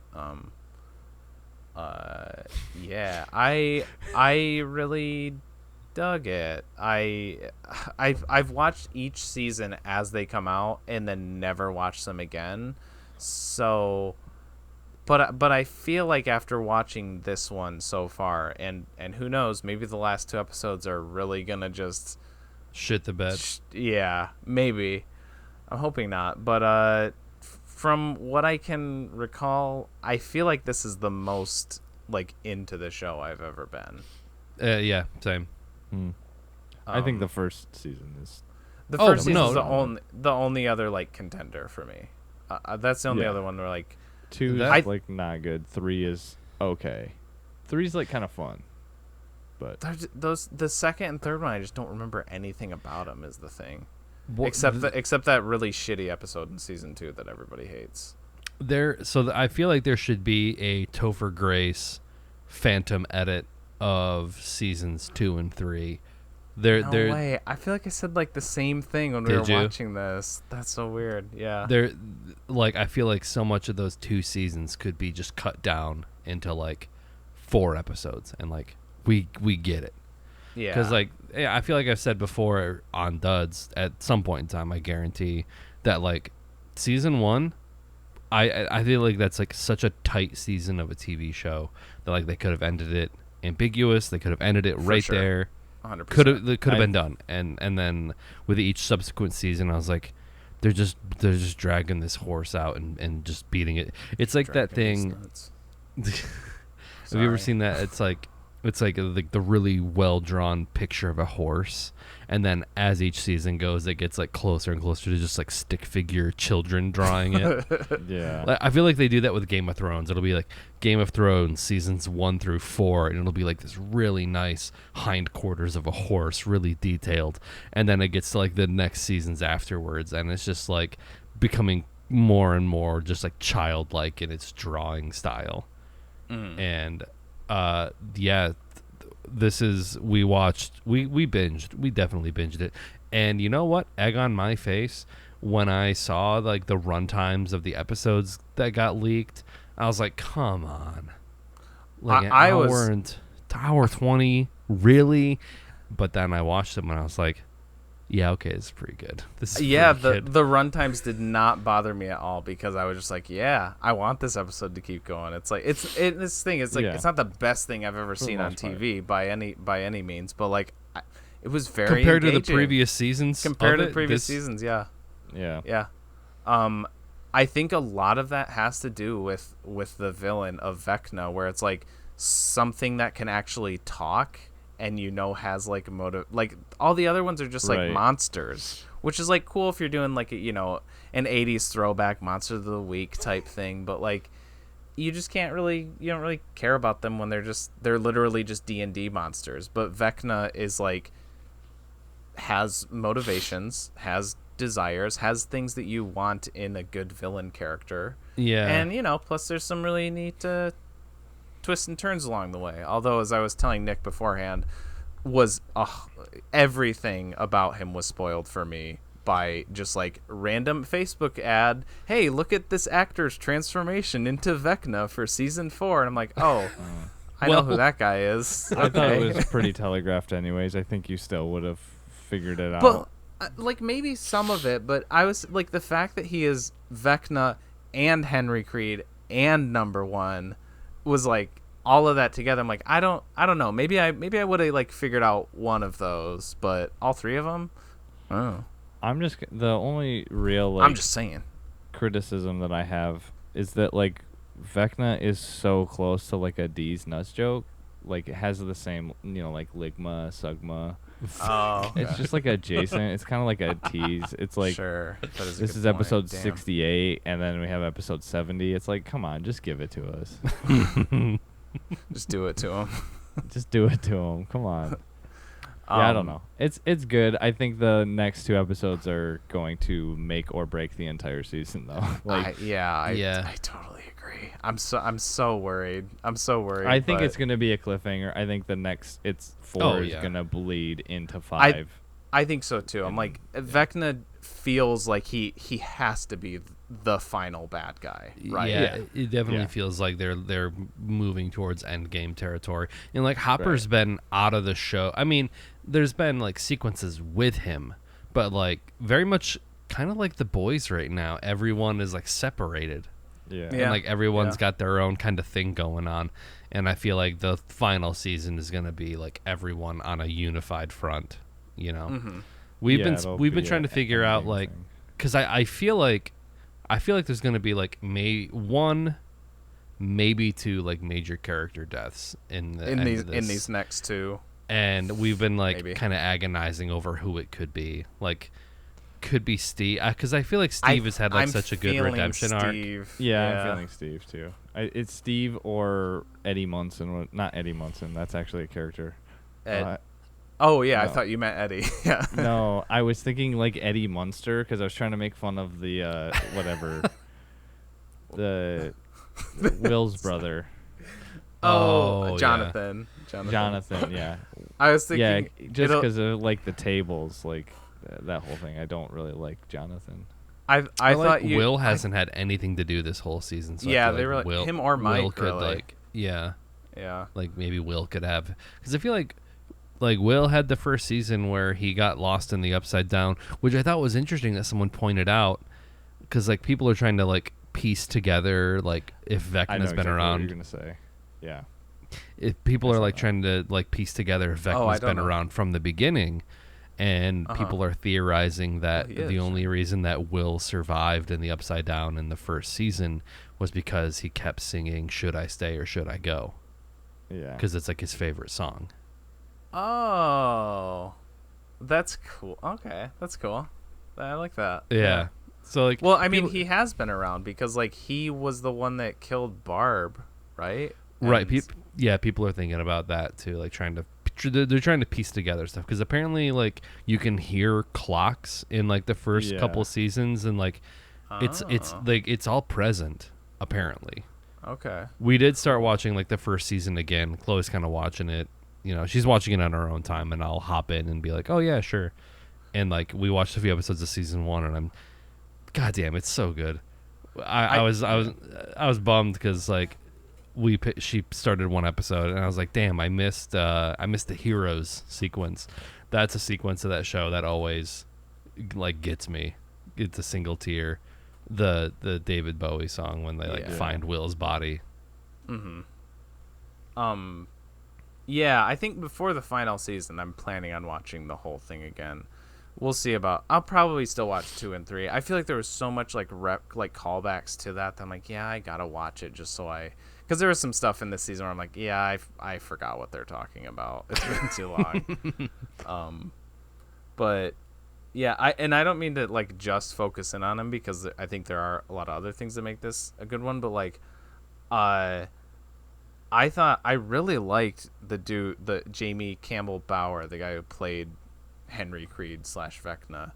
yeah, I really dug it. I've watched each season as they come out and then never watched them again. So but I feel like after watching this one so far, and who knows, maybe the last 2 episodes are really gonna just Shit the bed. yeah, maybe. I'm hoping not, but from what I can recall, I feel like this is the most like into the show I've ever been. Yeah, same. I think the first season is. The Oh, first season no, is no. the only other like contender for me. That's the only Yeah. other one where like 2 That- is like not good. 3 is okay. 3 is like kind of fun, but the second and third one I just don't remember anything about them is the thing. Well, Except that really shitty episode in season 2 that everybody hates. I feel like there should be a Topher Grace Phantom edit of seasons 2 and 3. No way. I feel like I said like the same thing when we were Did you? watching this. That's so weird. Yeah. There, like, I feel like so much of those 2 seasons could be just cut down into like 4 episodes, and like we get it. Yeah. Because like I feel like I've said before on Duds, at some point in time, I guarantee that like season 1, I feel like that's like such a tight season of a TV show that like they could have ended it ambiguous. They could have ended it right sure. there. 100%. Could have been done, and then with each subsequent season, I was like, they're just dragging this horse out and just beating it. It's like that Dragging thing. these nuts. Have you ever Sorry. seen that? It's like the really well drawn picture of a horse, and then as each season goes, it gets like closer and closer to just like stick figure children drawing it. yeah. Like, I feel like they do that with Game of Thrones. It'll be like Game of Thrones seasons 1 through 4, and it'll be like this really nice hindquarters of a horse, really detailed, and then it gets to like the next seasons afterwards, and it's just like becoming more and more just like childlike in its drawing style. And yeah, this is we definitely binged it, and you know what, egg on my face when I saw like the runtimes of the episodes that got leaked. I was like, come on, like an hour 20, really? But then I watched them and I was like, yeah, okay, it's pretty good. This is Yeah, pretty the good. runtimes did not bother me at all because I was just like, yeah, I want this episode to keep going. It's like this thing is like Yeah. it's not the best thing I've ever the seen on most part. TV by any means, but like it was very compared to the engaging. previous seasons. compared of to the it, previous this- seasons. Yeah, Yeah. yeah. I think a lot of that has to do with the villain of Vecna, where it's like something that can actually talk and has like a motive. Like all the other ones are just like monsters, which is like cool if you're doing like an 80s throwback monster of the week type thing, but like you don't really care about them when they're literally just D&D monsters. But Vecna is like has motivations, has desires, has things that you want in a good villain character. Yeah. And plus there's some really neat twists and turns along the way. Although, as I was telling Nick beforehand, everything about him was spoiled for me by just like random Facebook ad. Hey, look at this actor's transformation into Vecna for season 4, and I'm like, oh, I know who that guy is. I thought it was pretty telegraphed anyways. I think you still would have figured it out. But like maybe some of it, but I was like the fact that he is Vecna and Henry Creed and number 1 was like all of that together. I'm like, I don't know. Maybe I would have like figured out one of those, but all 3 of them. Oh. The only real I'm just saying criticism that I have is that like Vecna is so close to like a D's nuts joke. Like it has the same, like Ligma, Sugma. Oh, okay. It's just like adjacent. It's kind of like a tease. It's like sure. This is episode 68, and then we have episode 70. It's like, come on, just give it to us. Just do it to him. Just do it to him. Come on. Yeah, I don't know. It's good. I think the next 2 episodes are going to make or break the entire season, though. I totally agree. I'm so worried. I think it's going to be a cliffhanger. I think the next 4 is going to bleed into 5. I think so too. I'm like Vecna feels like he has to be the final bad guy, right? Yeah, it definitely feels like they're moving towards endgame territory. And like Hopper's been out of the show. I mean, there's been like sequences with him, but like very much kind of like the boys right now. Everyone is like separated. Yeah. And like everyone's got their own kind of thing going on. And I feel like the final season is going to be like everyone on a unified front, Mm-hmm. We've been trying to figure out like, cuz I feel like there's going to be like maybe 2 like major character deaths in these next 2. And we've been like kind of agonizing over who it could be. Like could be Steve, because I feel like Steve has had like such a good redemption arc. Yeah, I'm feeling Steve too. It's Steve or Eddie Munson. Not Eddie Munson. That's actually a character. Ed. No. I thought you meant Eddie. Yeah. No, I was thinking like Eddie Munster because I was trying to make fun of the whatever the Will's brother. Oh, Jonathan. Yeah. Jonathan, yeah. I was thinking, just because of like the tables, like that whole thing. I don't really like Jonathan. I thought Will hasn't had anything to do this whole season. So yeah, I feel they were like him or Mike. Will could really. yeah, like maybe Will could have, because I feel like Will had the first season where he got lost in the Upside Down, which I thought was interesting that someone pointed out, because like people are trying to like piece together like if Vecna's been around. What you're gonna say, yeah. If people are like trying to like piece together if Vecna's been around from the beginning, and people are theorizing that the only reason that Will survived in the Upside Down in the first season was because he kept singing "Should I Stay or Should I Go?" Yeah, because it's like his favorite song. Oh, that's cool. Okay, that's cool. I like that. Yeah. So like, well, I mean, he has been around because like he was the one that killed Barb, right? Right. People are thinking about that too, like they're trying to piece together stuff, because apparently like you can hear clocks in like the first couple seasons, and like it's like it's all present apparently. Okay. We did start watching like the first season again. Chloe's kind of watching it. She's watching it on her own time, and I'll hop in and be like, "Oh yeah, sure." And like we watched a few episodes of season 1, and goddamn, it's so good. I was bummed because like she started one episode, and I was like, damn, I missed the heroes sequence. That's a sequence of that show that always like gets me. It's a single tear. The David Bowie song when they find Will's body. Mm-hmm. Yeah, I think before the final season I'm planning on watching the whole thing again. we'll see about. I'll probably still watch 2 and 3. I feel like there was so much like callbacks to that I'm like, yeah, I gotta watch it just so because there was some stuff in this season where I'm like, yeah, I forgot what they're talking about. It's been too long. But yeah, I don't mean to like just focus in on him because I think there are a lot of other things that make this a good one. But like, I thought I really liked the Jamie Campbell Bower, the guy who played Henry Creed / Vecna,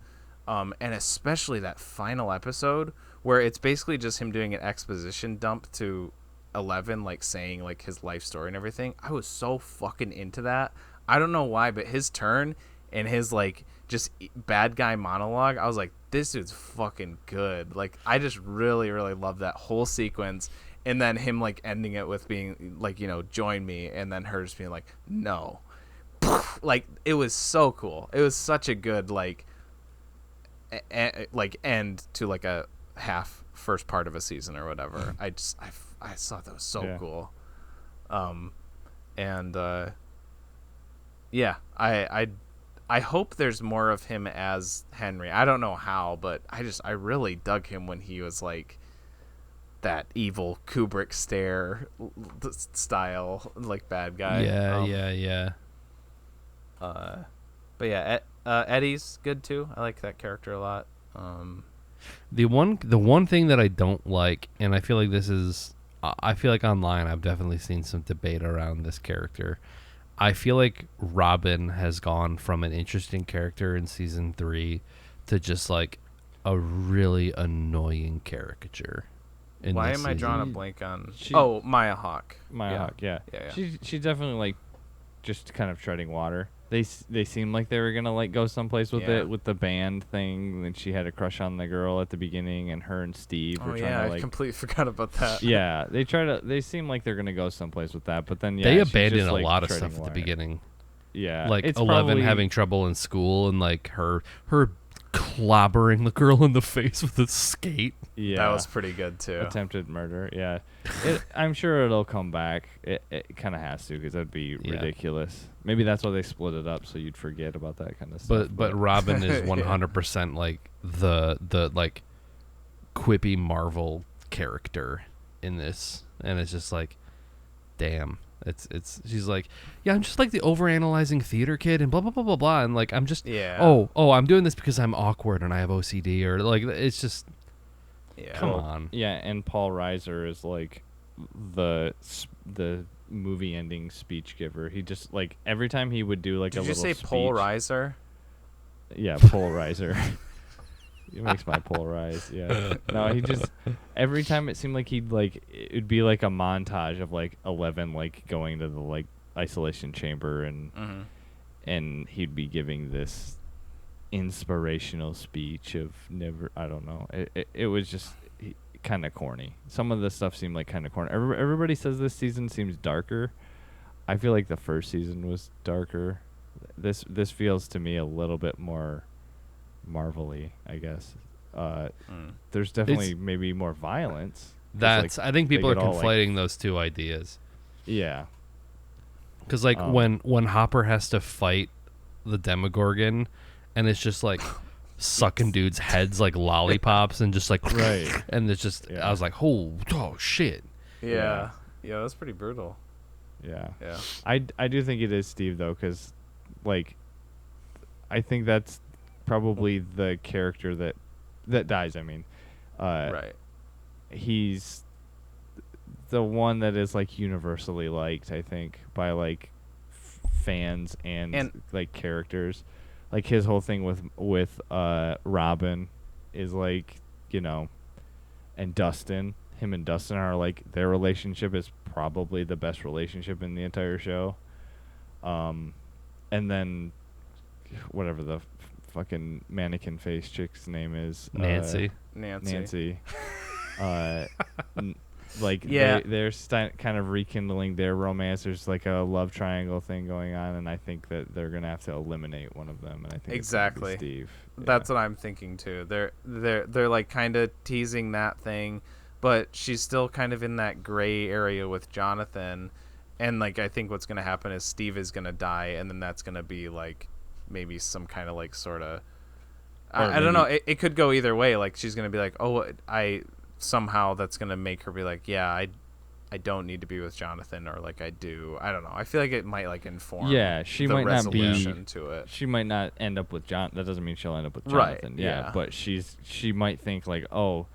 and especially that final episode where it's basically just him doing an exposition dump to 11, like saying like his life story and everything. I was so fucking into that. I don't know why, but his turn and his like just bad guy monologue, I was like, this dude's fucking good. Like I just really love that whole sequence. And then him like ending it with being like, you know, join me, and then her just being like, no. Like it was so cool. It was such a good like end to like a half first part of a season or whatever. I thought that was so cool. Yeah, I hope there's more of him as Henry. I don't know how, but I really dug him when he was like that evil Kubrick stare style like bad guy. Yeah. But yeah, Eddie's good too. I like that character a lot. The one thing that I don't like, and I feel like this is, I feel like online I've definitely seen some debate around this character. I feel like Robin has gone from an interesting character in season 3 to just like a really annoying caricature. Why am I drawing a blank on? Maya Hawke. Maya Hawke, yeah. She's definitely like just kind of treading water. They seemed like they were gonna like go someplace with it, with the band thing. And she had a crush on the girl at the beginning, and her and Steve were trying to like. I completely forgot about that. Yeah, they seem like they're gonna go someplace with that, but then they abandoned a lot of stuff at the beginning. Yeah, like 11 having trouble in school, and like her clobbering the girl in the face with a skate. Yeah, that was pretty good too. Attempted murder. Yeah, I'm sure it'll come back. It kind of has to, because that'd be ridiculous. Maybe that's why they split it up, so you'd forget about that kind of stuff. But Robin is 100% like the like quippy Marvel character in this, and it's just like, damn. It's she's like, yeah, I'm just like the overanalyzing theater kid and blah blah blah blah blah, and like I'm just I'm doing this because I'm awkward and I have OCD, or like it's just come on. Yeah, and Paul Reiser is like the movie ending speech giver. He just like every time he would do like a little speech. Did you say Paul Reiser? Yeah, Paul Reiser. It makes my pole rise. Yeah. No, he just every time it seemed like he'd like it'd be like a montage of like 11 like going to the like isolation chamber, and he'd be giving this inspirational speech of I don't know. It was just kind of corny. Some of the stuff seemed like kind of corny. Everybody says this season seems darker. I feel like the first season was darker. This feels to me a little bit more Marvel-y, I guess. There's definitely maybe more violence. That's I think people are conflating those two ideas. Yeah. Because like when Hopper has to fight the Demogorgon, and it's just like sucking dudes' heads like lollipops, and just like and it's just I was like, oh shit. Yeah, that's pretty brutal. Yeah. I do think it is Steve though, because like I think that's probably the character that dies. I mean, he's the one that is like universally liked, I think, by like fans and like characters. Like his whole thing with Robin is like, you know, and Dustin, him and Dustin are like, their relationship is probably the best relationship in the entire show. And then whatever the fucking mannequin face chick's name is, Nancy. Like they're kind of rekindling their romance. There's like a love triangle thing going on, and I think that they're gonna have to eliminate one of them. And I think exactly it's Steve. That's what I'm thinking too. They're like kind of teasing that thing, but she's still kind of in that gray area with Jonathan, and like I think what's gonna happen is Steve is gonna die, and then that's gonna be like maybe some kind of like sort of I don't know. It could go either way. Like she's gonna be like, oh, I somehow that's gonna make her be like, yeah, I don't need to be with Jonathan, or like I do. I don't know. I feel like it might like inform. Yeah, she the might not be resolution to it. She might not end up with John. That doesn't mean she'll end up with Right, Jonathan. yeah. But she might think like, oh,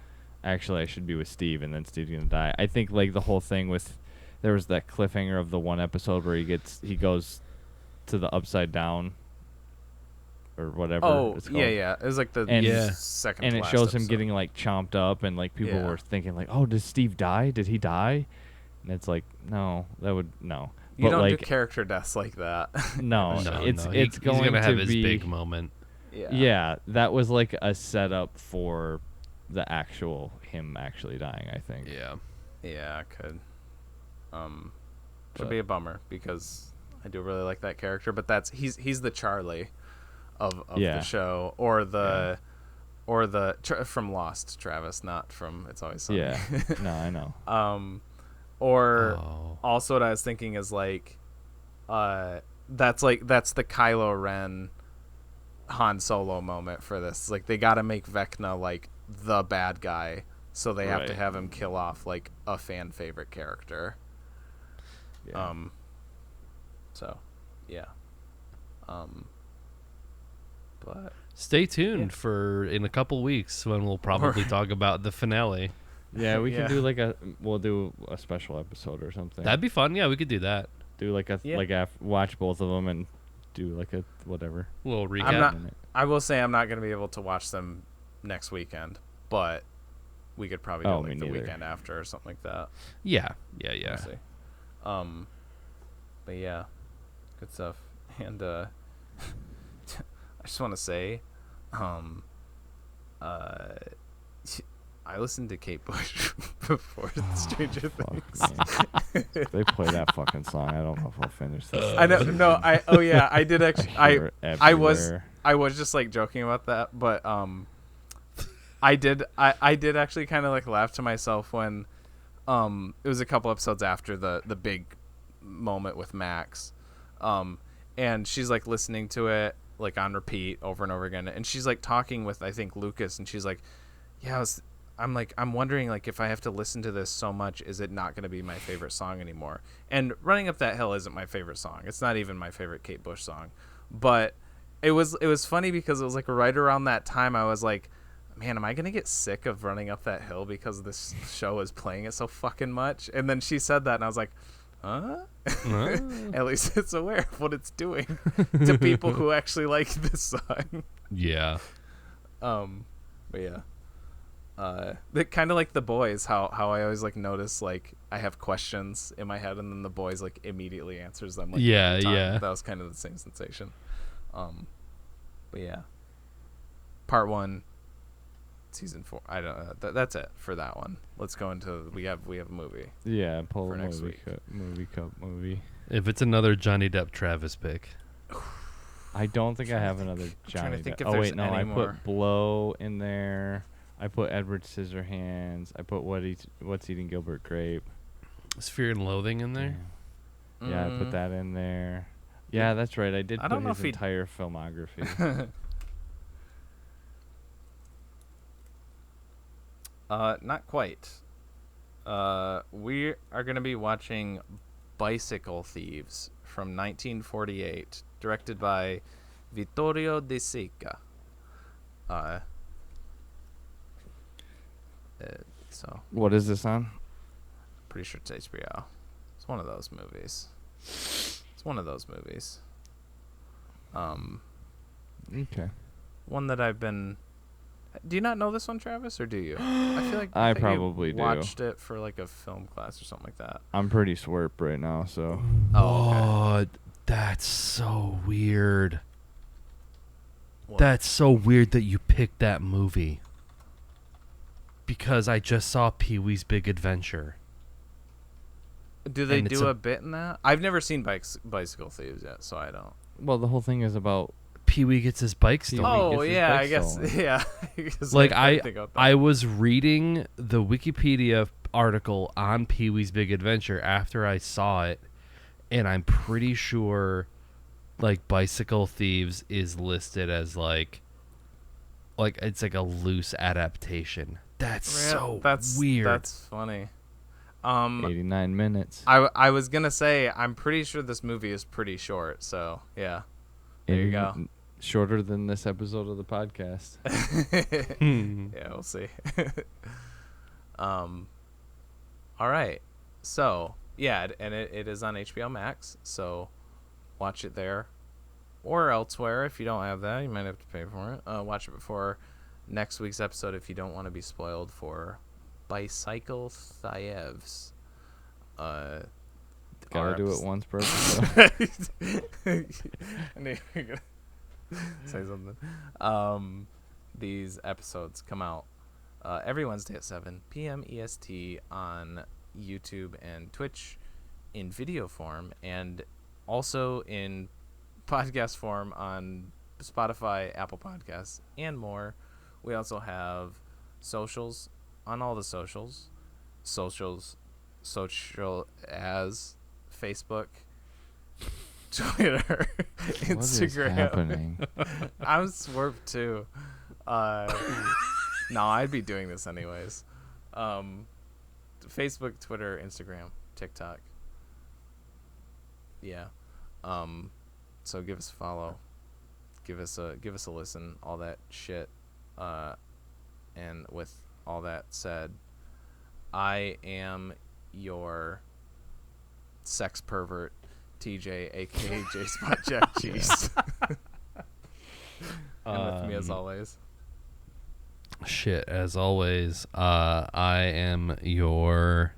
actually I should be with Steve, and then Steve's gonna die. I think like the whole thing with there was that cliffhanger of the one episode where he goes to the upside down or whatever. Oh, it's called. yeah. It was like the second. And to it last shows him episode. getting like chomped up, and like people Yeah. were thinking like, oh, did Steve die? Did he die? And it's like, no, that would no. You but don't like do character deaths like that. no, it's he's going gonna to have his be big moment. Yeah, that was like a setup for the actual him actually dying, I think. Yeah. Yeah, it could. Should But- be a bummer because I do really like that character, but he's the Charlie of Yeah. the show, or the from Lost, Travis, not from It's Always Sunny. Yeah. No, I know. Or Oh. also what I was thinking is like, that's the Kylo Ren Han Solo moment for this. Like they got to make Vecna like the bad guy, so they have to Right. have him kill off like a fan favorite character. Yeah. So, yeah. But Stay tuned for in a couple weeks when we'll probably talk about the finale. Yeah, we Yeah. can do we'll do a special episode or something. That'd be fun. Yeah, we could do that. do like a Yeah. watch both of them and do like a whatever. A little recap. I'm not. I will say I'm not going to be able to watch them next weekend, but we could probably do Oh, like me the neither. weekend after or something like that. Yeah. We'll see. But yeah, good stuff. And I just want to say, I listened to Kate Bush before Stranger Things. Fuck, man. They play that fucking song. I don't know if I'll finish this. I know. No, I did actually. hear it I was everywhere. just like joking about that, but I did actually kind of like laugh to myself when it was a couple episodes after the big moment with Max, and she's like listening to it like on repeat over and over again, and she's like talking with I think Lucas, and she's like, yeah, I'm wondering like if I have to listen to this so much, is it not going to be my favorite song anymore? And Running Up That Hill isn't my favorite song. It's not even my favorite Kate Bush song, but it was funny because it was like right around that time I was like, man, am I going to get sick of Running Up That Hill because this show is playing it so fucking much? And then she said that and I was like, huh? At least it's aware of what it's doing to people who actually like this song. Yeah. But yeah. Kind of like The Boys, how I always like notice like I have questions in my head and then The Boys like immediately answers them. Like, Yeah, every time. yeah. That was kind of the same sensation. But yeah, part 1, season 4. I don't. That's it for that one. Let's go into we have a movie. Yeah, pull for a next movie week. cup movie. If it's another Johnny Depp Travis pick. I don't think I have another trying to Johnny think Depp. if Oh there's wait, no, any I more. put Blow in there. I put Edward Scissorhands. I put What's Eating Gilbert Grape. Is Fear and Loathing in there? Yeah, I put that in there. Yeah, that's right. I did I put don't know his if he- entire filmography. Not quite. We are going to be watching Bicycle Thieves from 1948, directed by Vittorio De Sica. So, What is this on? pretty sure it's HBO. It's one of those movies. Okay. One that I've been. Do you not know this one, Travis, or do you? I feel like I thought you probably do. watched it for like a film class or something like that. I'm pretty swerp right now, so Oh, okay. Oh, that's so weird. What? That's so weird that you picked that movie. Because I just saw Pee-wee's Big Adventure. Do they and it's do a- a bit in that? I've never seen Bicycle Thieves yet, so I don't. well, the whole thing is about Pee-wee gets his bike stolen. Pee-wee Oh gets his yeah, bike I guess stolen. yeah. guess Like didn't think about that. I was reading the Wikipedia article on Pee-wee's Big Adventure after I saw it, and I'm pretty sure like Bicycle Thieves is listed as like like it's like a loose adaptation. That's so that's weird. That's funny. 89 minutes. I was gonna say I'm pretty sure this movie is pretty short. So yeah, there you go. Shorter than this episode of the podcast. Yeah, we'll see. All right. So yeah, and it is on HBO Max. So watch it there, or elsewhere if you don't have that. You might have to pay for it. Watch it before next week's episode if you don't want to be spoiled for Bicycle Thieves. Gotta do it once per episode. I knew you were gonna say something. These episodes come out every Wednesday at 7 p.m. EST on YouTube and Twitch in video form, and also in podcast form on Spotify, Apple Podcasts, and more. We also have socials on all the social as Facebook, Twitter, Instagram. What is happening? I'm swerved too. No, I'd be doing this anyways. Facebook, Twitter, Instagram, TikTok. Yeah. So give us a follow. Give us a listen, all that shit. And with all that said, I am your sex pervert, TJ, aka J Spot Jack Cheese. And with me as always. Shit, as always, I am your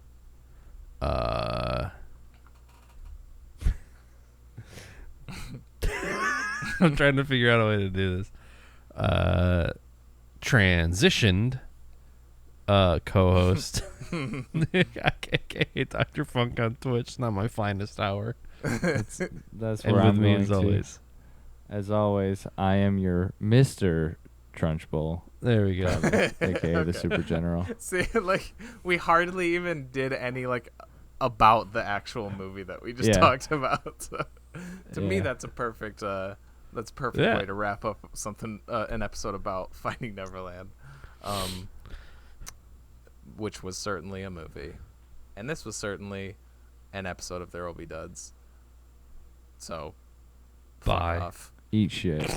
I'm trying to figure out a way to do this. Transitioned co-host. AKA Dr. Funk on Twitch, not my finest hour. That's And where with I'm me going as to. always. As always, I am your Mr. Trunchbull, There we go. aka the Super General. See, like, we hardly even did any, like, about the actual movie that we just Yeah. talked about. So, to me, Yeah. that's a perfect way to wrap up something, an episode about Finding Neverland, which was certainly a movie, and this was certainly an episode of There Will Be Duds. So, fuck Bye. off. Eat shit.